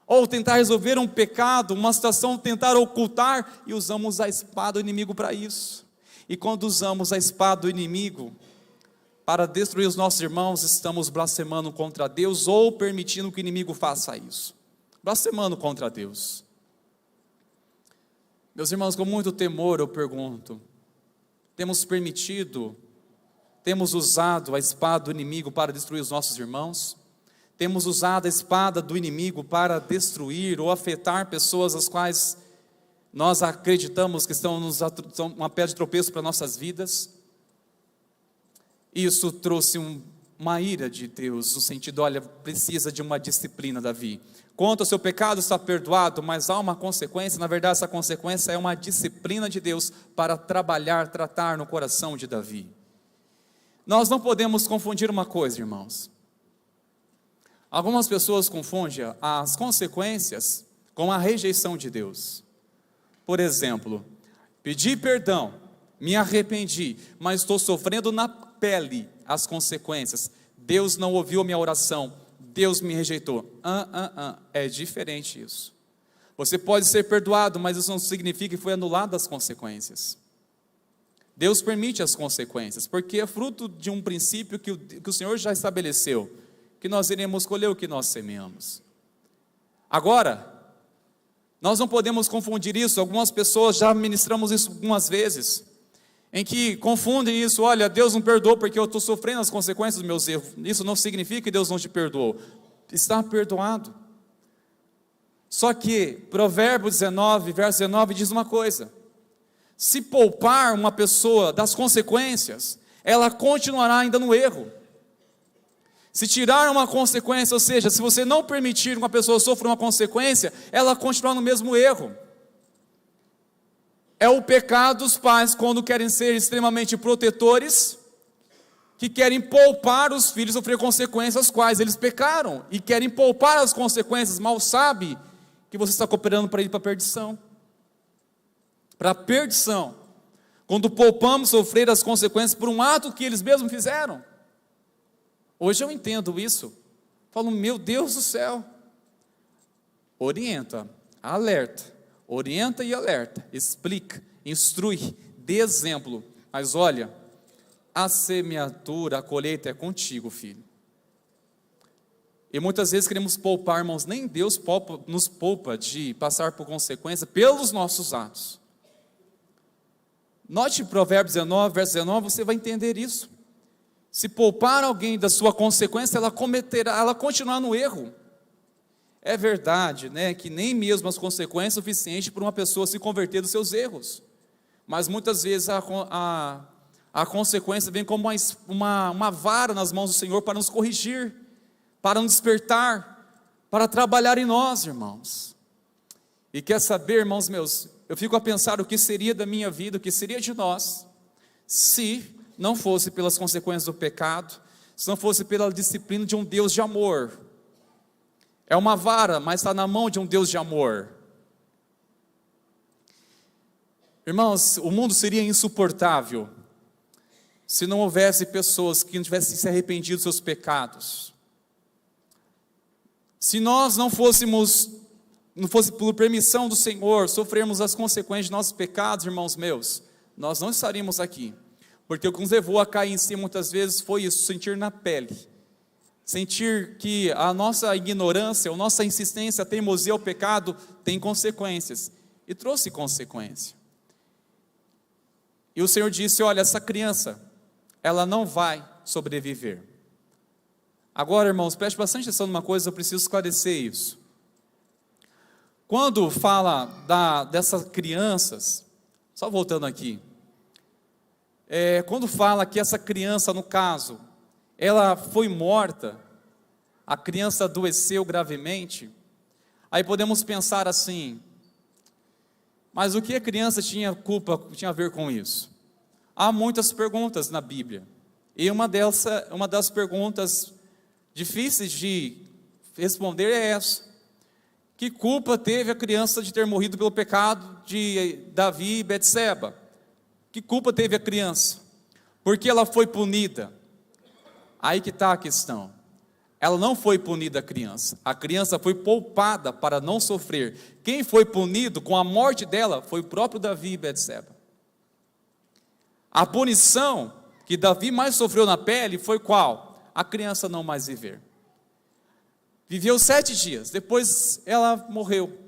[SPEAKER 4] ou tentar resolver um pecado, uma situação, tentar ocultar, e usamos a espada do inimigo para isso. E quando usamos a espada do inimigo para destruir os nossos irmãos, estamos blasfemando contra Deus, ou permitindo que o inimigo faça isso, blasfemando contra Deus. Meus irmãos, com muito temor eu pergunto: temos usado a espada do inimigo para destruir os nossos irmãos? Temos usado a espada do inimigo para destruir ou afetar pessoas as quais nós acreditamos que são uma pedra de tropeço para nossas vidas? Isso trouxe uma ira de Deus, no sentido: olha, precisa de uma disciplina, Davi. Quanto ao seu pecado está perdoado, mas há uma consequência. Na verdade, essa consequência é uma disciplina de Deus para tratar no coração de Davi. Nós não podemos confundir uma coisa, irmãos. Algumas pessoas confundem as consequências com a rejeição de Deus. Por exemplo, pedi perdão, me arrependi, mas estou sofrendo na pele as consequências. Deus não ouviu a minha oração, Deus me rejeitou. É diferente isso. Você pode ser perdoado, mas isso não significa que foi anulado as consequências. Deus permite as consequências, porque é fruto de um princípio que o Senhor já estabeleceu, que nós iremos colher o que nós semeamos. Agora, nós não podemos confundir isso. Algumas pessoas, já ministramos isso algumas vezes, em que confundem isso. Olha, Deus não perdoou porque eu estou sofrendo as consequências dos meus erros. Isso não significa que Deus não te perdoou. Está perdoado. Só que Provérbios 19, verso 19 diz uma coisa: se poupar uma pessoa das consequências, ela continuará ainda no erro. Se tirar uma consequência, ou seja, se você não permitir que uma pessoa sofra uma consequência, ela continuará no mesmo erro. É o pecado dos pais quando querem ser extremamente protetores, que querem poupar os filhos sofrer consequências, as quais eles pecaram, e querem poupar as consequências, mal sabe que você está cooperando para ir para a perdição. Para a perdição, quando poupamos sofrer as consequências por um ato que eles mesmos fizeram. Hoje eu entendo isso, falo, meu Deus do céu, orienta, alerta, orienta e alerta, explica, instrui, dê exemplo, mas olha, a semeadura, a colheita é contigo, filho. E muitas vezes queremos poupar, irmãos, nem Deus nos poupa de passar por consequência pelos nossos atos. Note Provérbios 19, verso 19, você vai entender isso. Se poupar alguém da sua consequência, ela continuará no erro. É verdade, né, que nem mesmo as consequências são suficientes para uma pessoa se converter dos seus erros. Mas muitas vezes a consequência vem como uma vara nas mãos do Senhor para nos corrigir, para nos despertar, para trabalhar em nós, irmãos. E quer saber, irmãos meus, eu fico a pensar o que seria da minha vida, o que seria de nós, se não fosse pelas consequências do pecado, se não fosse pela disciplina de um Deus de amor. É uma vara, mas está na mão de um Deus de amor. Irmãos, o mundo seria insuportável se não houvesse pessoas que não tivessem se arrependido dos seus pecados. Se nós não fosse por permissão do Senhor, sofrermos as consequências de nossos pecados, irmãos meus, nós não estaríamos aqui. Porque o que nos levou a cair em si muitas vezes foi isso, sentir na pele. Sentir que a nossa ignorância, a nossa insistência, a teimosia ao pecado tem consequências. E trouxe consequência. E o Senhor disse, olha, essa criança, ela não vai sobreviver. Agora, irmãos, preste bastante atenção numa coisa, eu preciso esclarecer isso. Quando fala dessas crianças, só voltando aqui, quando fala que essa criança, no caso, ela foi morta, a criança adoeceu gravemente, aí podemos pensar assim, mas o que a criança tinha a ver com isso? Há muitas perguntas na Bíblia, e uma das perguntas difíceis de responder é essa: que culpa teve a criança de ter morrido pelo pecado de Davi e Betseba? Que culpa teve a criança? Porque ela foi punida? Aí que está a questão. Ela não foi punida, a criança foi poupada para não sofrer. Quem foi punido com a morte dela foi o próprio Davi e Betseba. A punição que Davi mais sofreu na pele foi qual? A criança não mais viver. Viveu 7 dias, depois ela morreu.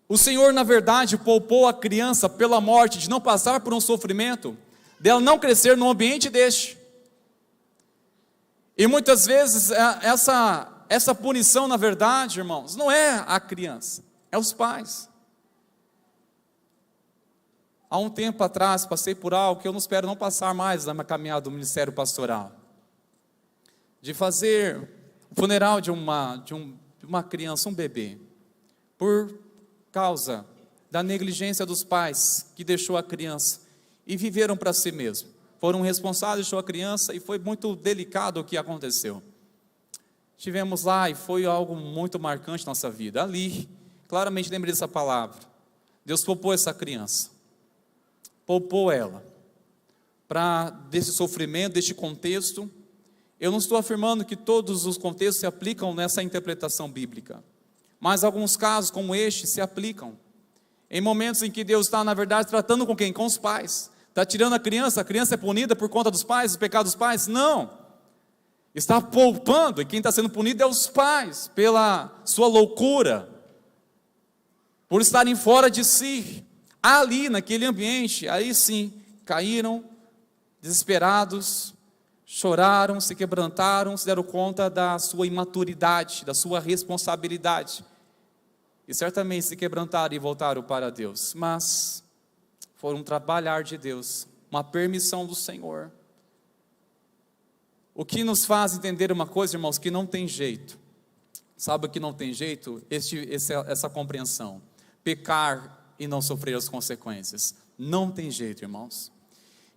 [SPEAKER 4] O Senhor, na verdade, poupou a criança pela morte, de não passar por um sofrimento, dela não crescer num ambiente deste. E muitas vezes essa punição, na verdade, irmãos, não é a criança, é os pais. Há um tempo atrás, passei por algo que eu não espero não passar mais na minha caminhada do ministério pastoral. De fazer o funeral de uma criança, um bebê, por causa da negligência dos pais que deixou a criança e viveram para si mesmo. Foram responsáveis, deixou a criança e foi muito delicado o que aconteceu. Estivemos lá e foi algo muito marcante na nossa vida. Ali, claramente lembrei dessa palavra. Deus poupou essa criança. Poupou ela. Desse sofrimento, deste contexto. Eu não estou afirmando que todos os contextos se aplicam nessa interpretação bíblica. Mas alguns casos como este se aplicam. Em momentos em que Deus está, na verdade, tratando com quem? Com os pais. Está tirando a criança é punida por conta dos pais, dos pecados dos pais? Não. Está poupando, e quem está sendo punido é os pais, pela sua loucura, por estarem fora de si. Ali, naquele ambiente, aí sim, caíram, desesperados, choraram, se quebrantaram, se deram conta da sua imaturidade, da sua responsabilidade. E certamente se quebrantaram e voltaram para Deus. Mas foi um trabalhar de Deus, uma permissão do Senhor. O que nos faz entender uma coisa, irmãos, que não tem jeito. Sabe o que não tem jeito? Essa compreensão. Pecar e não sofrer as consequências. Não tem jeito, irmãos.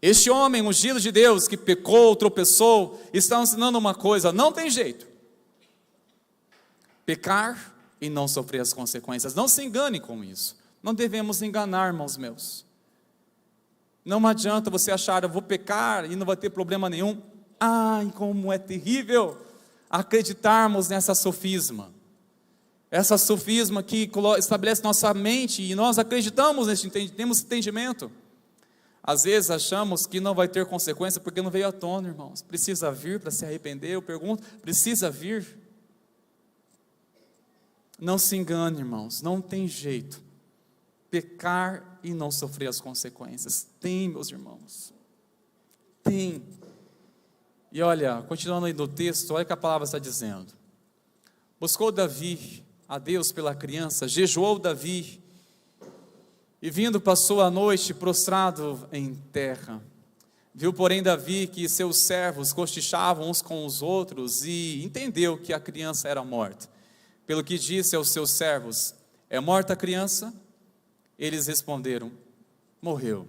[SPEAKER 4] Este homem ungido de Deus, que pecou, tropeçou, está ensinando uma coisa: não tem jeito. Pecar e não sofrer as consequências. Não se engane com isso. Não devemos enganar, irmãos meus. Não adianta você achar, eu vou pecar e não vai ter problema nenhum. Ai, como é terrível acreditarmos nessa sofisma. Essa sofisma que estabelece nossa mente e nós acreditamos nesse entendimento, temos entendimento. Às vezes achamos que não vai ter consequência porque não veio à tona, irmãos. Precisa vir para se arrepender? Eu pergunto, precisa vir? Não se engane, irmãos, não tem jeito. Pecar e não sofrer as consequências. Tem, meus irmãos. Tem. E olha, continuando aí no texto, olha o que a palavra está dizendo. Buscou Davi a Deus pela criança, jejuou Davi, e vindo passou a noite prostrado em terra. Viu, porém, Davi que seus servos cochichavam uns com os outros, e entendeu que a criança era morta. Pelo que disse aos seus servos: é morta a criança? Eles responderam: morreu.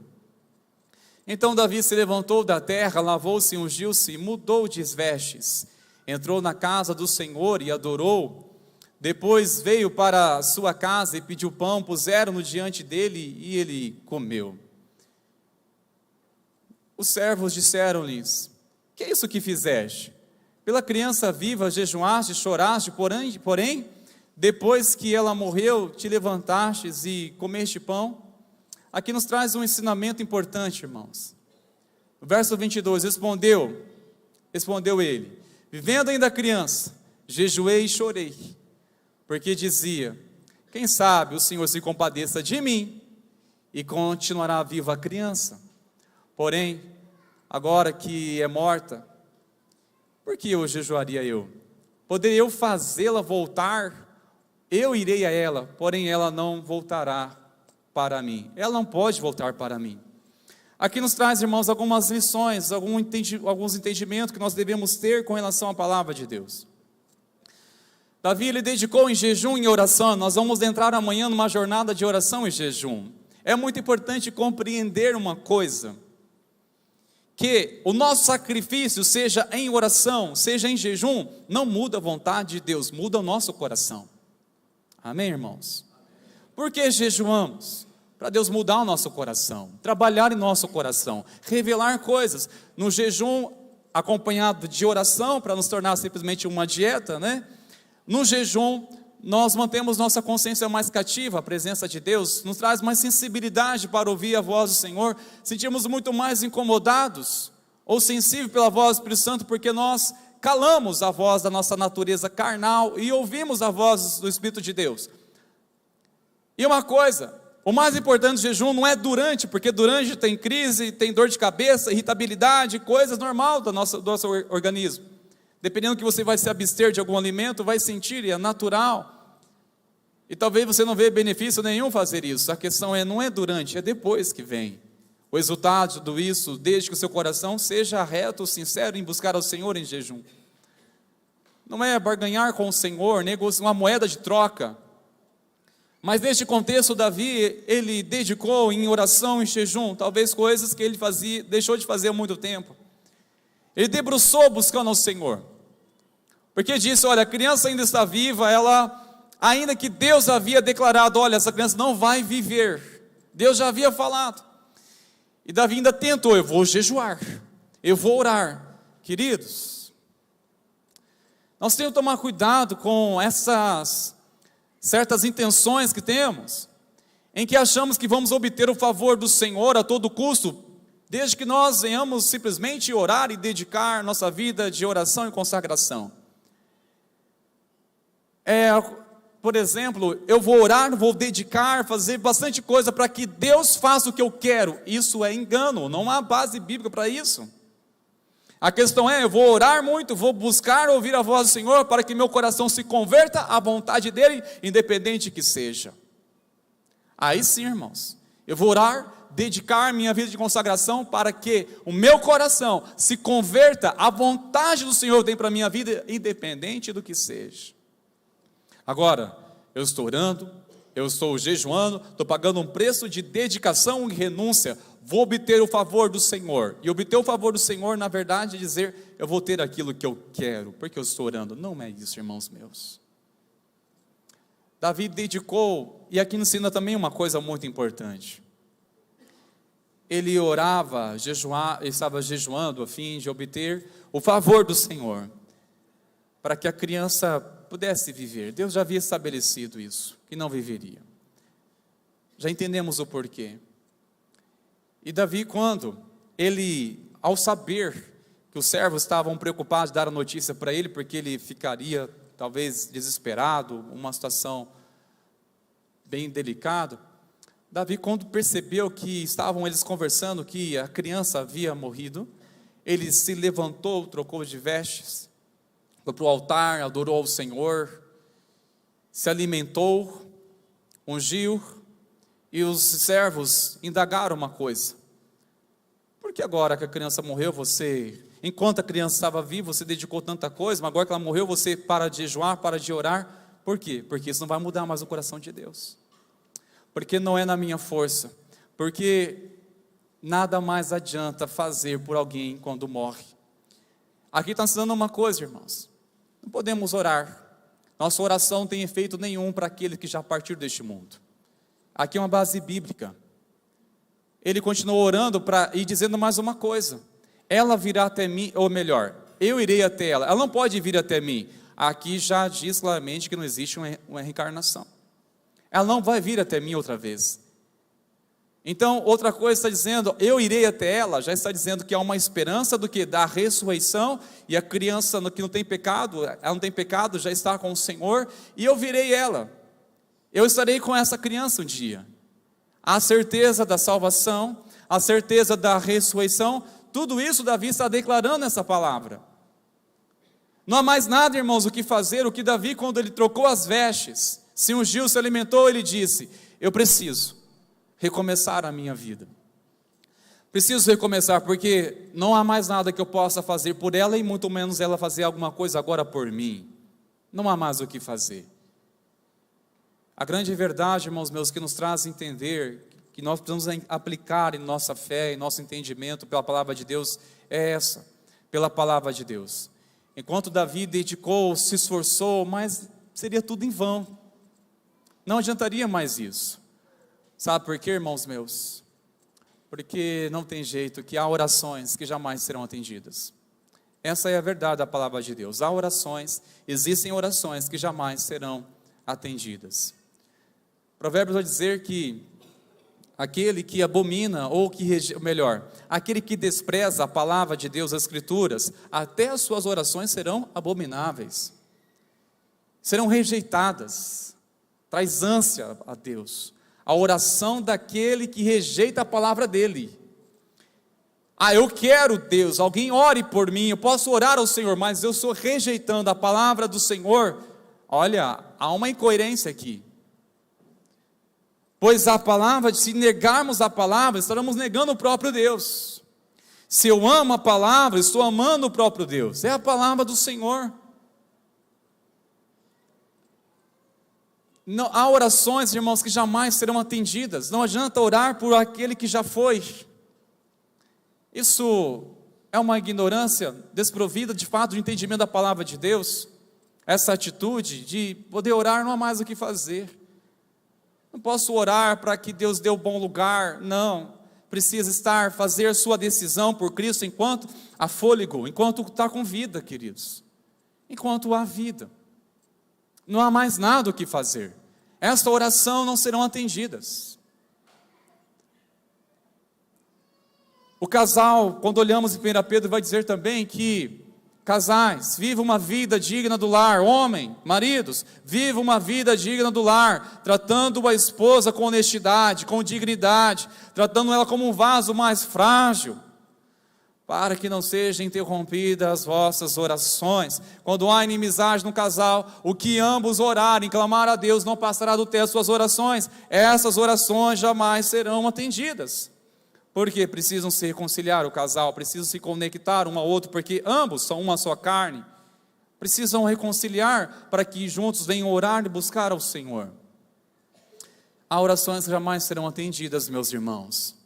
[SPEAKER 4] Então Davi se levantou da terra, lavou-se, ungiu-se e mudou de vestes. Entrou na casa do Senhor e adorou. Depois veio para a sua casa e pediu pão, puseram-no diante dele e ele comeu. Os servos disseram-lhes: que é isso que fizeste? Pela criança viva jejuaste, choraste, porém, depois que ela morreu, te levantastes e comeste pão? Aqui nos traz um ensinamento importante, irmãos. No verso 22, respondeu ele: vivendo ainda criança, jejuei e chorei, porque dizia: quem sabe o Senhor se compadeça de mim, e continuará viva a criança. Porém, agora que é morta, por que eu jejuaria eu? Poderia eu fazê-la voltar? Eu irei a ela, porém ela não voltará para mim. Ela não pode voltar para mim. Aqui nos traz, irmãos, algumas lições, alguns entendimentos que nós devemos ter com relação à palavra de Deus. Davi, ele dedicou em jejum e em oração. Nós vamos entrar amanhã numa jornada de oração e jejum. É muito importante compreender uma coisa: que o nosso sacrifício, seja em oração, seja em jejum, não muda a vontade de Deus, muda o nosso coração. Amém, irmãos? Por que jejuamos? Para Deus mudar o nosso coração, trabalhar em nosso coração, revelar coisas. No jejum acompanhado de oração, para nos tornar simplesmente uma dieta, né? No jejum, nós mantemos nossa consciência mais cativa, a presença de Deus nos traz mais sensibilidade para ouvir a voz do Senhor, sentimos muito mais incomodados, ou sensíveis pela voz do Espírito Santo, porque nós calamos a voz da nossa natureza carnal, e ouvimos a voz do Espírito de Deus. E uma coisa, o mais importante do jejum não é durante, porque durante tem crise, tem dor de cabeça, irritabilidade, coisas normal do nosso organismo. Dependendo que você vai se abster de algum alimento, vai sentir, e é natural. E talvez você não veja benefício nenhum fazer isso. A questão não é durante, é depois que vem. O resultado de tudo isso, desde que o seu coração seja reto, sincero em buscar ao Senhor em jejum. Não é barganhar com o Senhor, negociar uma moeda de troca. Mas neste contexto, Davi, ele dedicou em oração, em jejum, talvez coisas que ele deixou de fazer há muito tempo. Ele debruçou buscando ao Senhor. Porque disse: olha, a criança ainda está viva, ainda que Deus havia declarado: olha, essa criança não vai viver. Deus já havia falado. E Davi ainda tentou: eu vou jejuar, eu vou orar. Queridos, nós temos que tomar cuidado com essas certas intenções que temos, em que achamos que vamos obter o favor do Senhor a todo custo, desde que nós venhamos simplesmente orar e dedicar nossa vida de oração e consagração. Por exemplo, eu vou orar, vou dedicar, fazer bastante coisa para que Deus faça o que eu quero. Isso é engano, não há base bíblica para isso. A questão é, eu vou orar muito, vou buscar ouvir a voz do Senhor para que meu coração se converta à vontade dEle, independente que seja. Aí sim, irmãos, eu vou orar, dedicar minha vida de consagração para que o meu coração se converta à vontade do Senhor que tem para a minha vida, independente do que seja. Agora, eu estou orando, eu estou jejuando, estou pagando um preço de dedicação e renúncia, vou obter o favor do Senhor. E obter o favor do Senhor, na verdade, é dizer, eu vou ter aquilo que eu quero, porque eu estou orando. Não é isso, irmãos meus. Davi dedicou, e aqui ensina também uma coisa muito importante. Ele orava, estava jejuando a fim de obter o favor do Senhor, para que a criança pudesse viver. Deus já havia estabelecido isso, que não viveria. Já entendemos o porquê. E Davi, quando ele, ao saber que os servos estavam preocupados de dar a notícia para ele, porque ele ficaria talvez desesperado, uma situação bem delicada, Davi, quando percebeu que estavam eles conversando, que a criança havia morrido, ele se levantou, trocou de vestes, foi para o altar, adorou ao Senhor, se alimentou, ungiu, e os servos indagaram uma coisa: por que agora que a criança morreu, enquanto a criança estava viva, você dedicou tanta coisa, mas agora que ela morreu, você para de jejuar, para de orar? Por quê? Porque isso não vai mudar mais o coração de Deus, porque não é na minha força, porque nada mais adianta fazer por alguém quando morre. Aqui está ensinando uma coisa, irmãos: não podemos orar, nossa oração não tem efeito nenhum para aquele que já partiu deste mundo. Aqui é uma base bíblica. Ele continuou orando e dizendo mais uma coisa: ela virá até mim, ou melhor, eu irei até ela, ela não pode vir até mim. Aqui já diz claramente que não existe uma reencarnação, ela não vai vir até mim outra vez. Então, outra coisa está dizendo, eu irei até ela, já está dizendo que há uma esperança do que? Da ressurreição, e a criança que não tem pecado, ela não tem pecado, já está com o Senhor, e eu virei ela, eu estarei com essa criança um dia. A certeza da salvação, a certeza da ressurreição, tudo isso Davi está declarando nessa palavra. Não há mais nada, irmãos, o que fazer. O que Davi, quando ele trocou as vestes, se ungiu, se alimentou, ele disse: eu preciso recomeçar a minha vida. Preciso recomeçar, porque não há mais nada que eu possa fazer por ela, e muito menos ela fazer alguma coisa agora por mim. Não há mais o que fazer. A grande verdade, irmãos meus, que nos traz a entender que nós precisamos aplicar em nossa fé, em nosso entendimento pela palavra de Deus, é essa, pela palavra de Deus. Enquanto Davi dedicou, se esforçou, mas seria tudo em vão, não adiantaria mais isso. Sabe por quê, irmãos meus? Porque não tem jeito, que há orações que jamais serão atendidas. Essa é a verdade da palavra de Deus. Há orações, existem orações que jamais serão atendidas. Provérbios vai dizer que aquele que abomina, ou aquele que despreza a palavra de Deus, as Escrituras, até as suas orações serão abomináveis, serão rejeitadas. Traz ânsia a Deus a oração daquele que rejeita a palavra dele. Eu quero, Deus, alguém ore por mim, eu posso orar ao Senhor, mas eu estou rejeitando a palavra do Senhor. Olha, há uma incoerência aqui. Pois a palavra, se negarmos a palavra, estaremos negando o próprio Deus. Se eu amo a palavra, estou amando o próprio Deus. É a palavra do Senhor. Não, há orações, irmãos, que jamais serão atendidas. Não adianta orar por aquele que já foi. Isso é uma ignorância desprovida de fato de entendimento da palavra de Deus. Essa atitude de poder orar, não há mais o que fazer. Não posso orar para que Deus dê o bom lugar, não. Precisa fazer sua decisão por Cristo enquanto há fôlego, enquanto está com vida, queridos. Enquanto há vida. Não há mais nada o que fazer. Esta oração não serão atendidas. O casal, quando olhamos em 1 Pedro, vai dizer também que casais, viva uma vida digna do lar. Homem, maridos, viva uma vida digna do lar, tratando a esposa com honestidade, com dignidade, tratando ela como um vaso mais frágil, para que não sejam interrompidas as vossas orações. Quando há inimizade no casal, o que ambos orarem, clamar a Deus, não passará do teto suas orações. Essas orações jamais serão atendidas. Porque precisam se reconciliar o casal, precisam se conectar um ao outro, porque ambos são uma só carne. Precisam reconciliar para que juntos venham orar e buscar ao Senhor. Há orações que jamais serão atendidas, meus irmãos.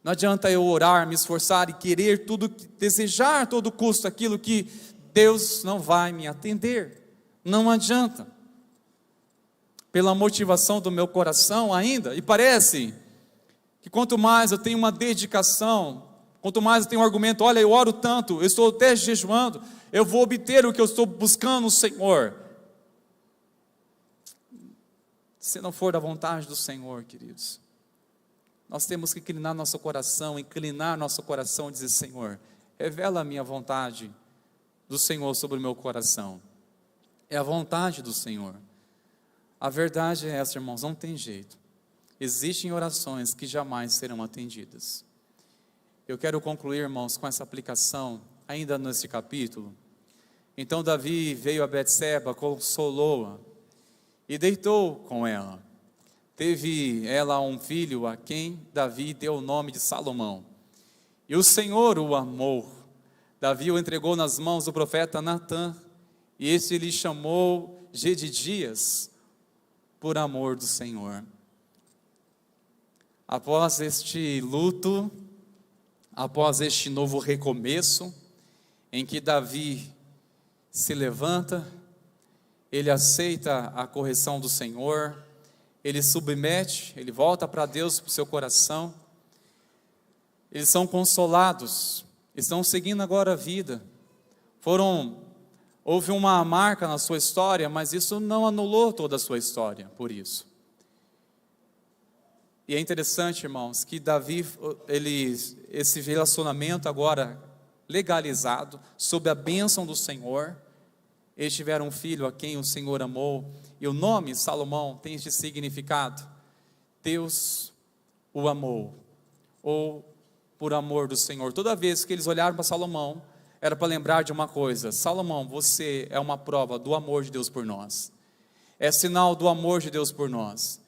[SPEAKER 4] Não adianta eu orar, me esforçar e querer tudo, desejar a todo custo aquilo que Deus não vai me atender. Não adianta. Pela motivação do meu coração ainda, e parece que quanto mais eu tenho uma dedicação, quanto mais eu tenho um argumento, olha, eu oro tanto, eu estou até jejuando, eu vou obter o que eu estou buscando no Senhor. Se não for da vontade do Senhor, queridos, nós temos que inclinar nosso coração e dizer: Senhor, revela a minha vontade do Senhor sobre o meu coração. É a vontade do Senhor. A verdade é essa, irmãos, não tem jeito. Existem orações que jamais serão atendidas. Eu quero concluir, irmãos, com essa aplicação, ainda nesse capítulo. Então Davi veio a Betseba, consolou-a e deitou com ela. Teve ela um filho a quem Davi deu o nome de Salomão. E o Senhor o amou. Davi o entregou nas mãos do profeta Natã, e este lhe chamou Gedidias, por amor do Senhor. Após este luto, após este novo recomeço, em que Davi se levanta, ele aceita a correção do Senhor, ele submete, ele volta para Deus, para o seu coração, eles são consolados, estão seguindo agora a vida, houve uma marca na sua história, mas isso não anulou toda a sua história, por isso. E é interessante, irmãos, que Davi, esse relacionamento agora legalizado, sob a bênção do Senhor, eles tiveram um filho a quem o Senhor amou, e o nome Salomão tem este significado: Deus o amou, ou por amor do Senhor. Toda vez que eles olharam para Salomão, era para lembrar de uma coisa: Salomão, você é uma prova do amor de Deus por nós, é sinal do amor de Deus por nós.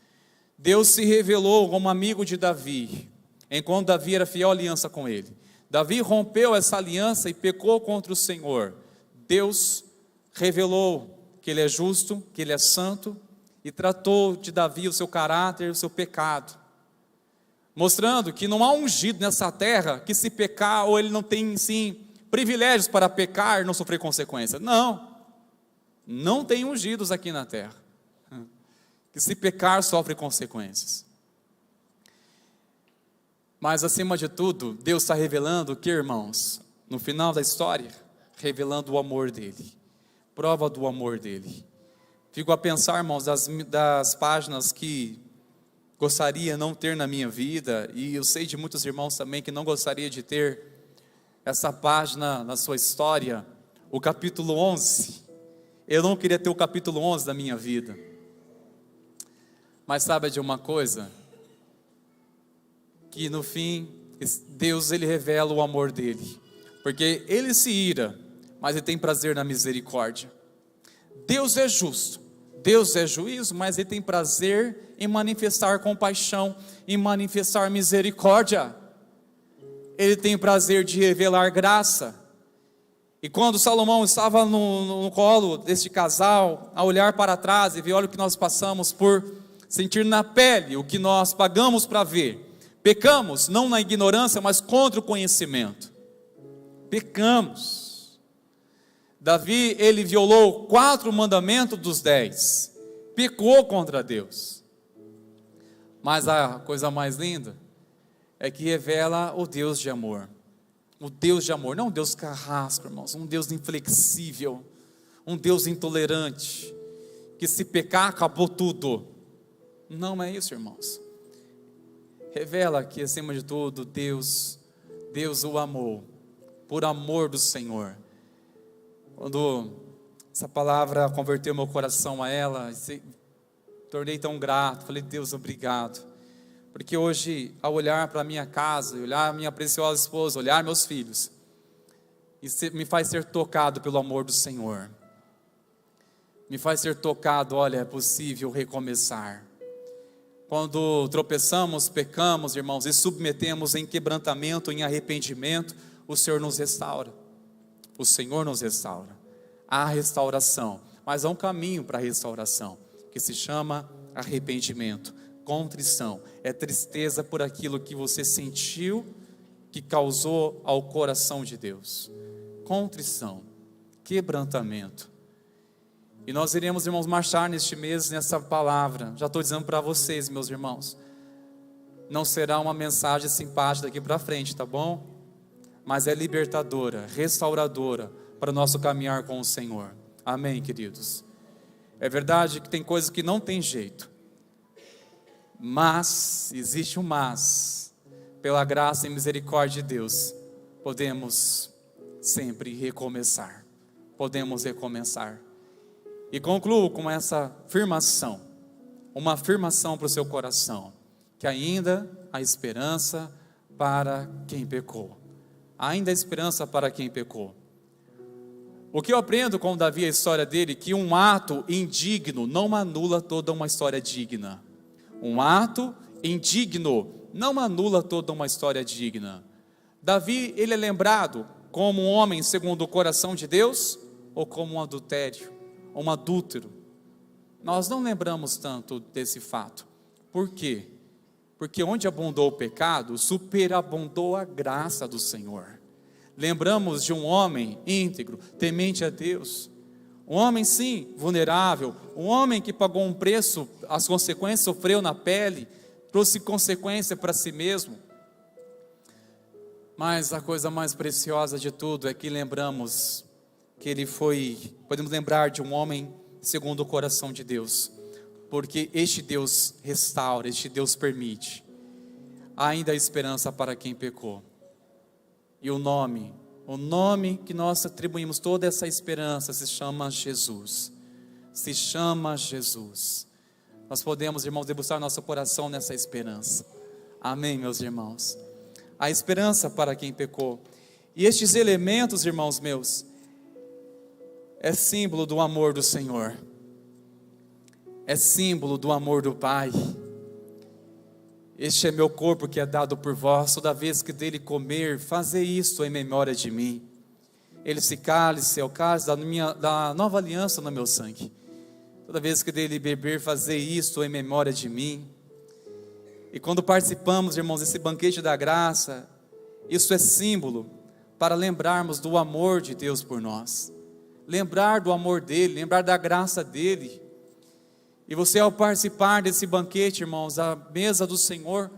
[SPEAKER 4] Deus se revelou como amigo de Davi, enquanto Davi era fiel à aliança com ele. Davi rompeu essa aliança e pecou contra o Senhor. Deus revelou que ele é justo, que ele é santo, e tratou de Davi o seu caráter, o seu pecado, mostrando que não há ungido nessa terra que, se pecar, ou ele não tem sim privilégios para pecar e não sofrer consequências. Não tem ungidos aqui na terra que, se pecar, sofre consequências. Mas acima de tudo, Deus está revelando o que, irmãos? No final da história, revelando o amor dele, prova do amor dele. Fico a pensar, irmãos, das páginas que gostaria não ter na minha vida, e eu sei de muitos irmãos também que não gostaria de ter essa página na sua história, o capítulo 11. Eu não queria ter o capítulo 11 da minha vida. Mas sabe de uma coisa? Que no fim, Deus, ele revela o amor dele, porque ele se ira, mas ele tem prazer na misericórdia. Deus é justo, Deus é juízo, mas ele tem prazer em manifestar compaixão, em manifestar misericórdia. Ele tem prazer de revelar graça. E quando Salomão estava no colo deste casal, a olhar para trás e ver, olha o que nós passamos por sentir na pele, o que nós pagamos para ver. Pecamos, não na ignorância, mas contra o conhecimento. Pecamos. Davi, ele violou 4 mandamentos dos 10. Pecou contra Deus. Mas a coisa mais linda é que revela o Deus de amor. O Deus de amor, não um Deus carrasco, irmãos, um Deus inflexível, um Deus intolerante, que se pecar, acabou tudo. Não é isso, irmãos. Revela que, acima de tudo, Deus Deus o amou, por amor do Senhor. Quando essa palavra converteu meu coração a ela, tornei tão grato. Falei, Deus, obrigado. Porque hoje, ao olhar para a minha casa, olhar a minha preciosa esposa, olhar meus filhos, isso me faz ser tocado pelo amor do Senhor. Me faz ser tocado, olha, é possível recomeçar. Quando tropeçamos, pecamos, irmãos, e submetemos em quebrantamento, em arrependimento, o Senhor nos restaura. O Senhor nos restaura. Há restauração, mas há um caminho para a restauração, que se chama arrependimento, contrição. É tristeza por aquilo que você sentiu, que causou ao coração de Deus. Contrição, quebrantamento. E nós iremos, irmãos, marchar neste mês nessa palavra. Já estou dizendo para vocês, meus irmãos, não será uma mensagem simpática daqui para frente, tá bom? Mas é libertadora, restauradora para o nosso caminhar com o Senhor. Amém, queridos? É verdade que tem coisas que não tem jeito, mas, existe um mas, pela graça e misericórdia de Deus, podemos sempre recomeçar. Podemos recomeçar. E concluo com essa afirmação, uma afirmação para o seu coração, que ainda há esperança para quem pecou. Ainda há esperança para quem pecou. O que eu aprendo com Davi, a história dele, que um ato indigno não anula toda uma história digna. Um ato indigno não anula toda uma história digna. Davi, ele é lembrado como um homem segundo o coração de Deus, ou como um adultério, um adúltero. Nós não lembramos tanto desse fato. Por quê? Porque onde abundou o pecado, superabundou a graça do Senhor. Lembramos de um homem íntegro, temente a Deus, um homem sim, vulnerável, um homem que pagou um preço, as consequências sofreu na pele, trouxe consequência para si mesmo. Mas a coisa mais preciosa de tudo é que lembramos que ele foi, podemos lembrar de um homem segundo o coração de Deus, porque este Deus restaura, este Deus permite. Há ainda esperança para quem pecou. E o nome que nós atribuímos toda essa esperança se chama Jesus. Se chama Jesus. Nós podemos, irmãos, debruçar nosso coração nessa esperança. Amém, meus irmãos? A esperança para quem pecou. E estes elementos, irmãos meus, é símbolo do amor do Senhor. É símbolo do amor do Pai. Este é meu corpo que é dado por vós, toda vez que dele comer, fazei isto em memória de mim. Esse cálice é o cálice da nova aliança no meu sangue. Toda vez que dele beber, fazei isto em memória de mim. E quando participamos, irmãos, desse banquete da graça, isso é símbolo para lembrarmos do amor de Deus por nós. Lembrar do amor dele, lembrar da graça dele. E você, ao participar desse banquete, irmãos, à mesa do Senhor,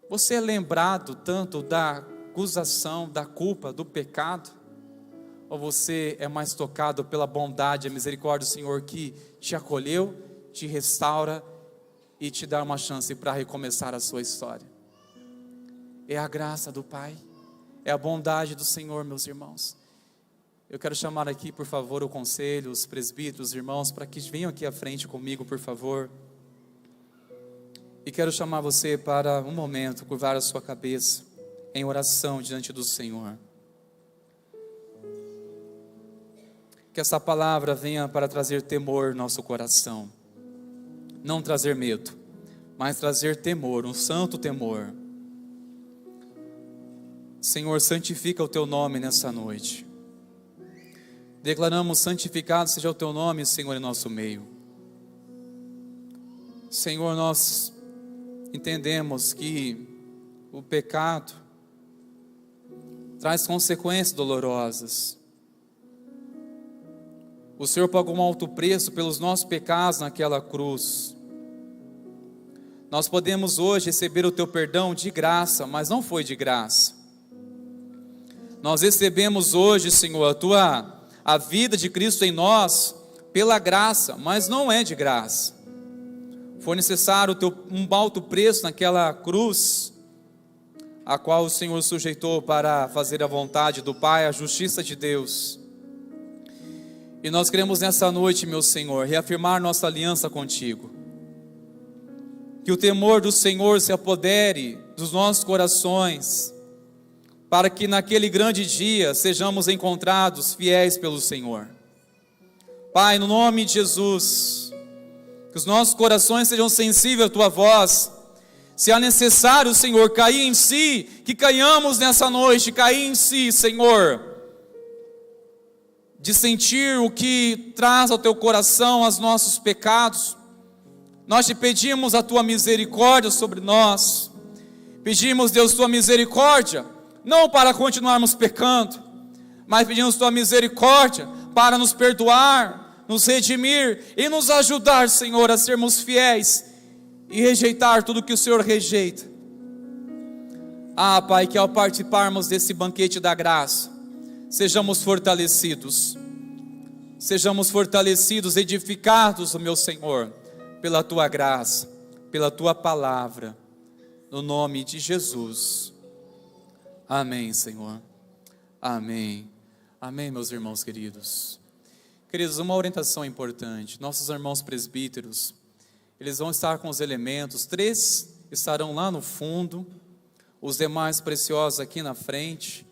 [SPEAKER 4] você é lembrado tanto da acusação, da culpa, do pecado? Ou você é mais tocado pela bondade e a misericórdia do Senhor que te acolheu, te restaura e te dá uma chance para recomeçar a sua história? É a graça do Pai, é a bondade do Senhor, meus irmãos. Eu quero chamar aqui, por favor, o conselho, os presbíteros, os irmãos, para que venham aqui à frente comigo, por favor. E quero chamar você para um momento, curvar a sua cabeça em oração diante do Senhor. Que essa palavra venha para trazer temor no nosso coração. Não trazer medo, mas trazer temor, um santo temor. Senhor, santifica o teu nome nessa noite. Declaramos: santificado seja o teu nome, Senhor, em nosso meio. Senhor, nós entendemos que o pecado traz consequências dolorosas. O Senhor pagou um alto preço pelos nossos pecados naquela cruz. Nós podemos hoje receber o teu perdão de graça, mas não foi de graça. Nós recebemos hoje, Senhor, a vida de Cristo em nós pela graça, mas não é de graça. Foi necessário um alto preço naquela cruz a qual o Senhor sujeitou para fazer a vontade do Pai, a justiça de Deus. E nós queremos nessa noite, meu Senhor, reafirmar nossa aliança contigo. Que o temor do Senhor se apodere dos nossos corações, para que naquele grande dia sejamos encontrados fiéis pelo Senhor. Pai, no nome de Jesus, que os nossos corações sejam sensíveis à Tua voz. Se é necessário, Senhor, cair em si, que caiamos nessa noite, cair em si, Senhor, de sentir o que traz ao Teu coração os nossos pecados. Nós te pedimos a Tua misericórdia sobre nós. Pedimos, Deus, Tua misericórdia, não para continuarmos pecando, mas pedimos Tua misericórdia para nos perdoar, nos redimir e nos ajudar, Senhor, a sermos fiéis e rejeitar tudo que o Senhor rejeita. Pai, que ao participarmos desse banquete da graça, sejamos fortalecidos, edificados, meu Senhor, pela Tua graça, pela Tua palavra, no nome de Jesus. Amém, Senhor. Amém. Amém, meus irmãos queridos. Queridos, uma orientação importante. Nossos irmãos presbíteros, eles vão estar com os elementos. 3 estarão lá no fundo, os demais preciosos aqui na frente.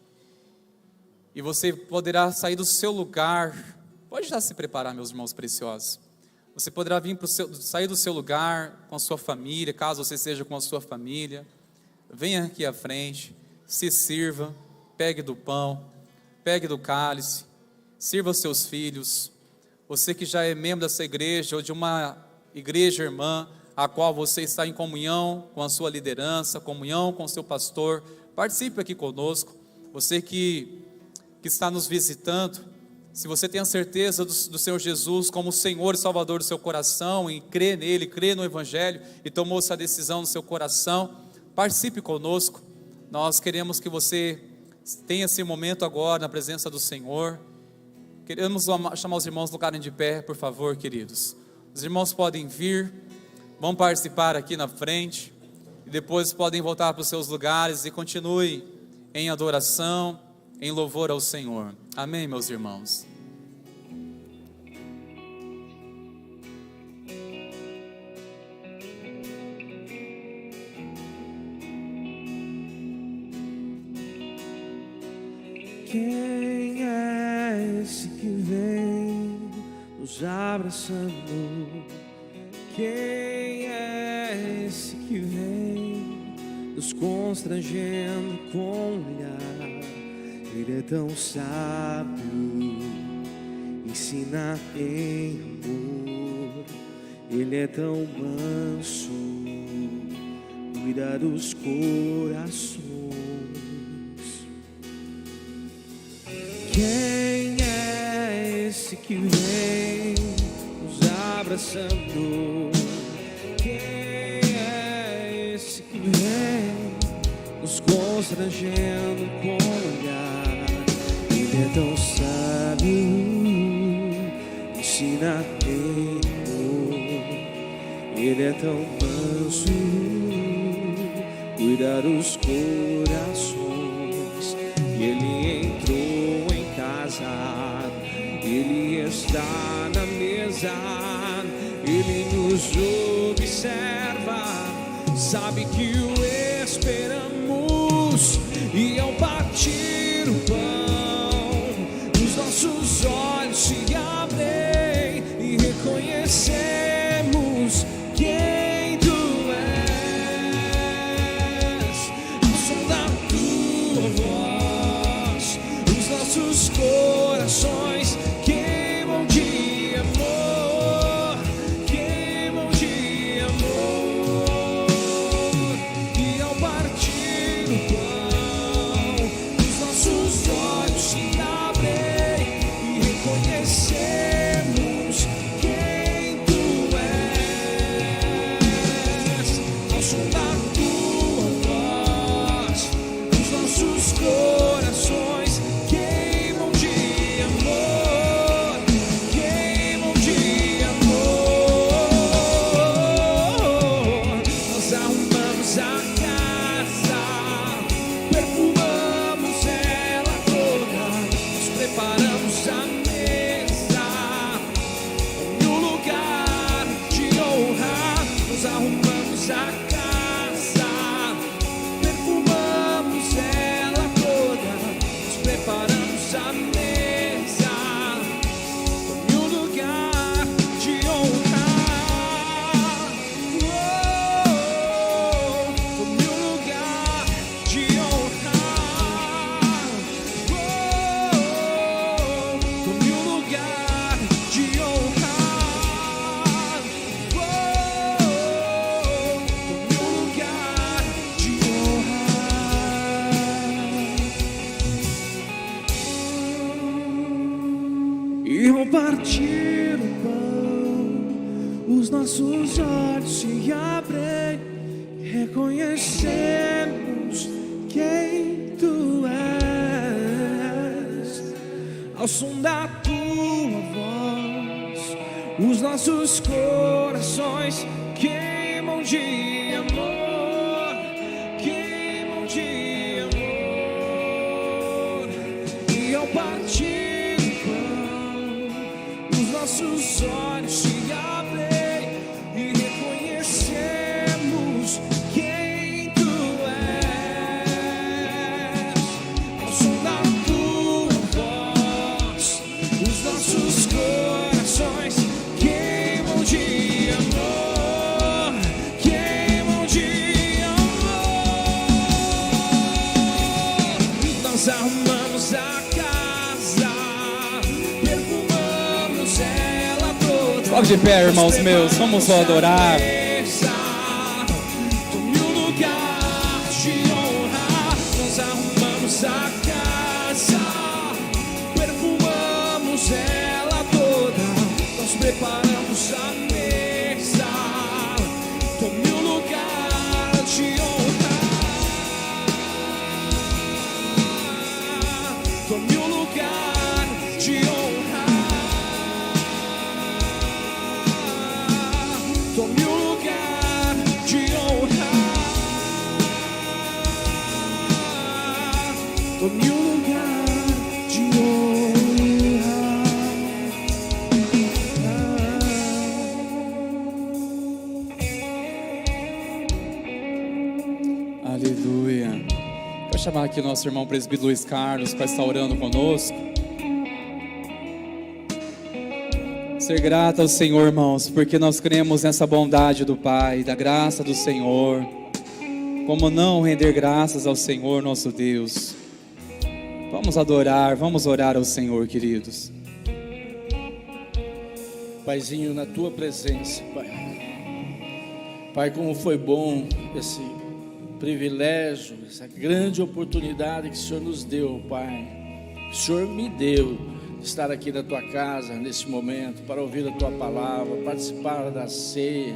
[SPEAKER 4] E você poderá sair do seu lugar. Pode já se preparar, meus irmãos preciosos. Você poderá sair do seu lugar com a sua família, caso você seja com a sua família. Venha aqui à frente, se sirva, pegue do pão, pegue do cálice, sirva os seus filhos. Você que já é membro dessa igreja ou de uma igreja irmã, a qual você está em comunhão com a sua liderança, comunhão com o seu pastor, participe aqui conosco. Você que está nos visitando, se você tem a certeza do Senhor Jesus como Senhor e Salvador do seu coração, e crê nele, crê no Evangelho, e tomou essa decisão no seu coração, participe conosco. Nós queremos que você tenha esse momento agora na presença do Senhor. Queremos chamar os irmãos a ficarem de pé, por favor, queridos. Os irmãos podem vir, vão participar aqui na frente, e depois podem voltar para os seus lugares e continue em adoração, em louvor ao Senhor. Amém, meus irmãos?
[SPEAKER 1] Quem é esse que vem nos abraçando? Quem é esse que vem nos constrangendo com o olhar? Ele é tão sábio, ensina em amor. Ele é tão manso, cuida dos corações. Quem é esse que vem nos abraçando? Quem é esse que vem nos constrangendo com o olhar? Ele é tão sábio, ensina em amor. Ele é tão manso, cuida dos corações. E Ele entrou em casa, Ele está na mesa, Ele nos observa, sabe que o esperamos. E ao partir o pão, os nossos olhos se abrem e reconhecemos quem Tu és. Ao som da Tua voz, os nossos corações queimam de amor, queimam de amor. E ao partir partir o pão, os nossos olhos se abrem, reconhecemos quem Tu és. Ao som da Tua voz, os nossos corações queimam de amor, queimam de amor. E ao partir o pão, os nossos olhos se abrem e reconhecemos quem Tu és. Ao som da Tua voz, os nossos corações queimam de amor, queimam de amor. Nós arrumamos a casa, perfumamos ela toda.
[SPEAKER 4] Fique de pé, irmãos meus, vamos adorar.
[SPEAKER 1] Tome um lugar de honra. Nós arrumamos a casa, perfumamos ela toda. Nós preparamos a mesa. Tome um lugar de honra. Tome um lugar de honra. Tome um lugar de honra. Tome um lugar de honra.
[SPEAKER 4] Aleluia. Quero chamar aqui o nosso irmão presbítero Luiz Carlos para estar orando conosco. Ser grato ao Senhor, irmãos, porque nós cremos nessa bondade do Pai, da graça do Senhor. Como não render graças ao Senhor nosso Deus? Vamos adorar, vamos orar ao Senhor, queridos.
[SPEAKER 5] Paizinho, na Tua presença, Pai. Pai, como foi bom esse privilégio, essa grande oportunidade que o Senhor nos deu, Pai. O Senhor me deu de estar aqui na Tua casa, nesse momento, para ouvir a Tua palavra, participar da ceia.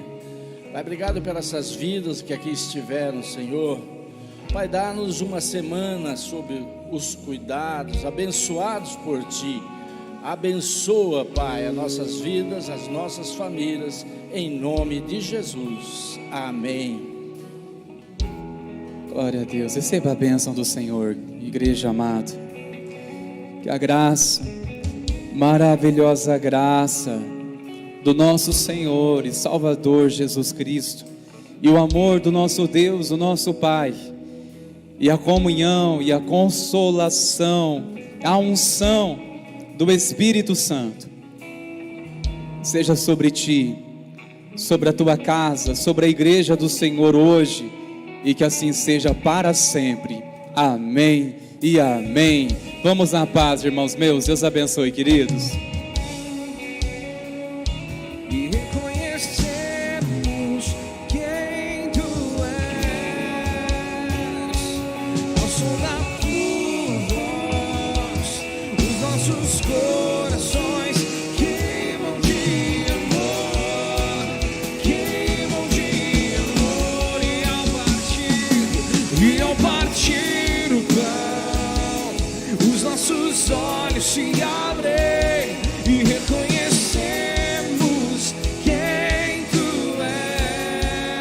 [SPEAKER 5] Pai, obrigado pelas essas vidas que aqui estiveram, Senhor. Pai, dá-nos uma semana sob os cuidados, abençoados por Ti. Abençoa, Pai, as nossas vidas, as nossas famílias, em nome de Jesus. Amém.
[SPEAKER 4] Glória a Deus. Receba a bênção do Senhor, igreja amada. Que a graça, maravilhosa graça do nosso Senhor e Salvador Jesus Cristo, e o amor do nosso Deus, o nosso Pai, e a comunhão e a consolação, a unção do Espírito Santo, seja sobre ti, sobre a tua casa, sobre a igreja do Senhor hoje, e que assim seja para sempre. Amém e amém. Vamos na paz, irmãos meus. Deus abençoe, queridos.
[SPEAKER 1] E reconhecemos quem Tu és. Ao som da Tua voz, os nossos corações queimam de amor, queimam de amor. E ao partir o pão, os nossos olhos se abrem e reconhecemos quem Tu és.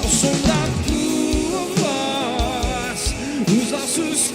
[SPEAKER 1] Ao som da Tua voz, os nossos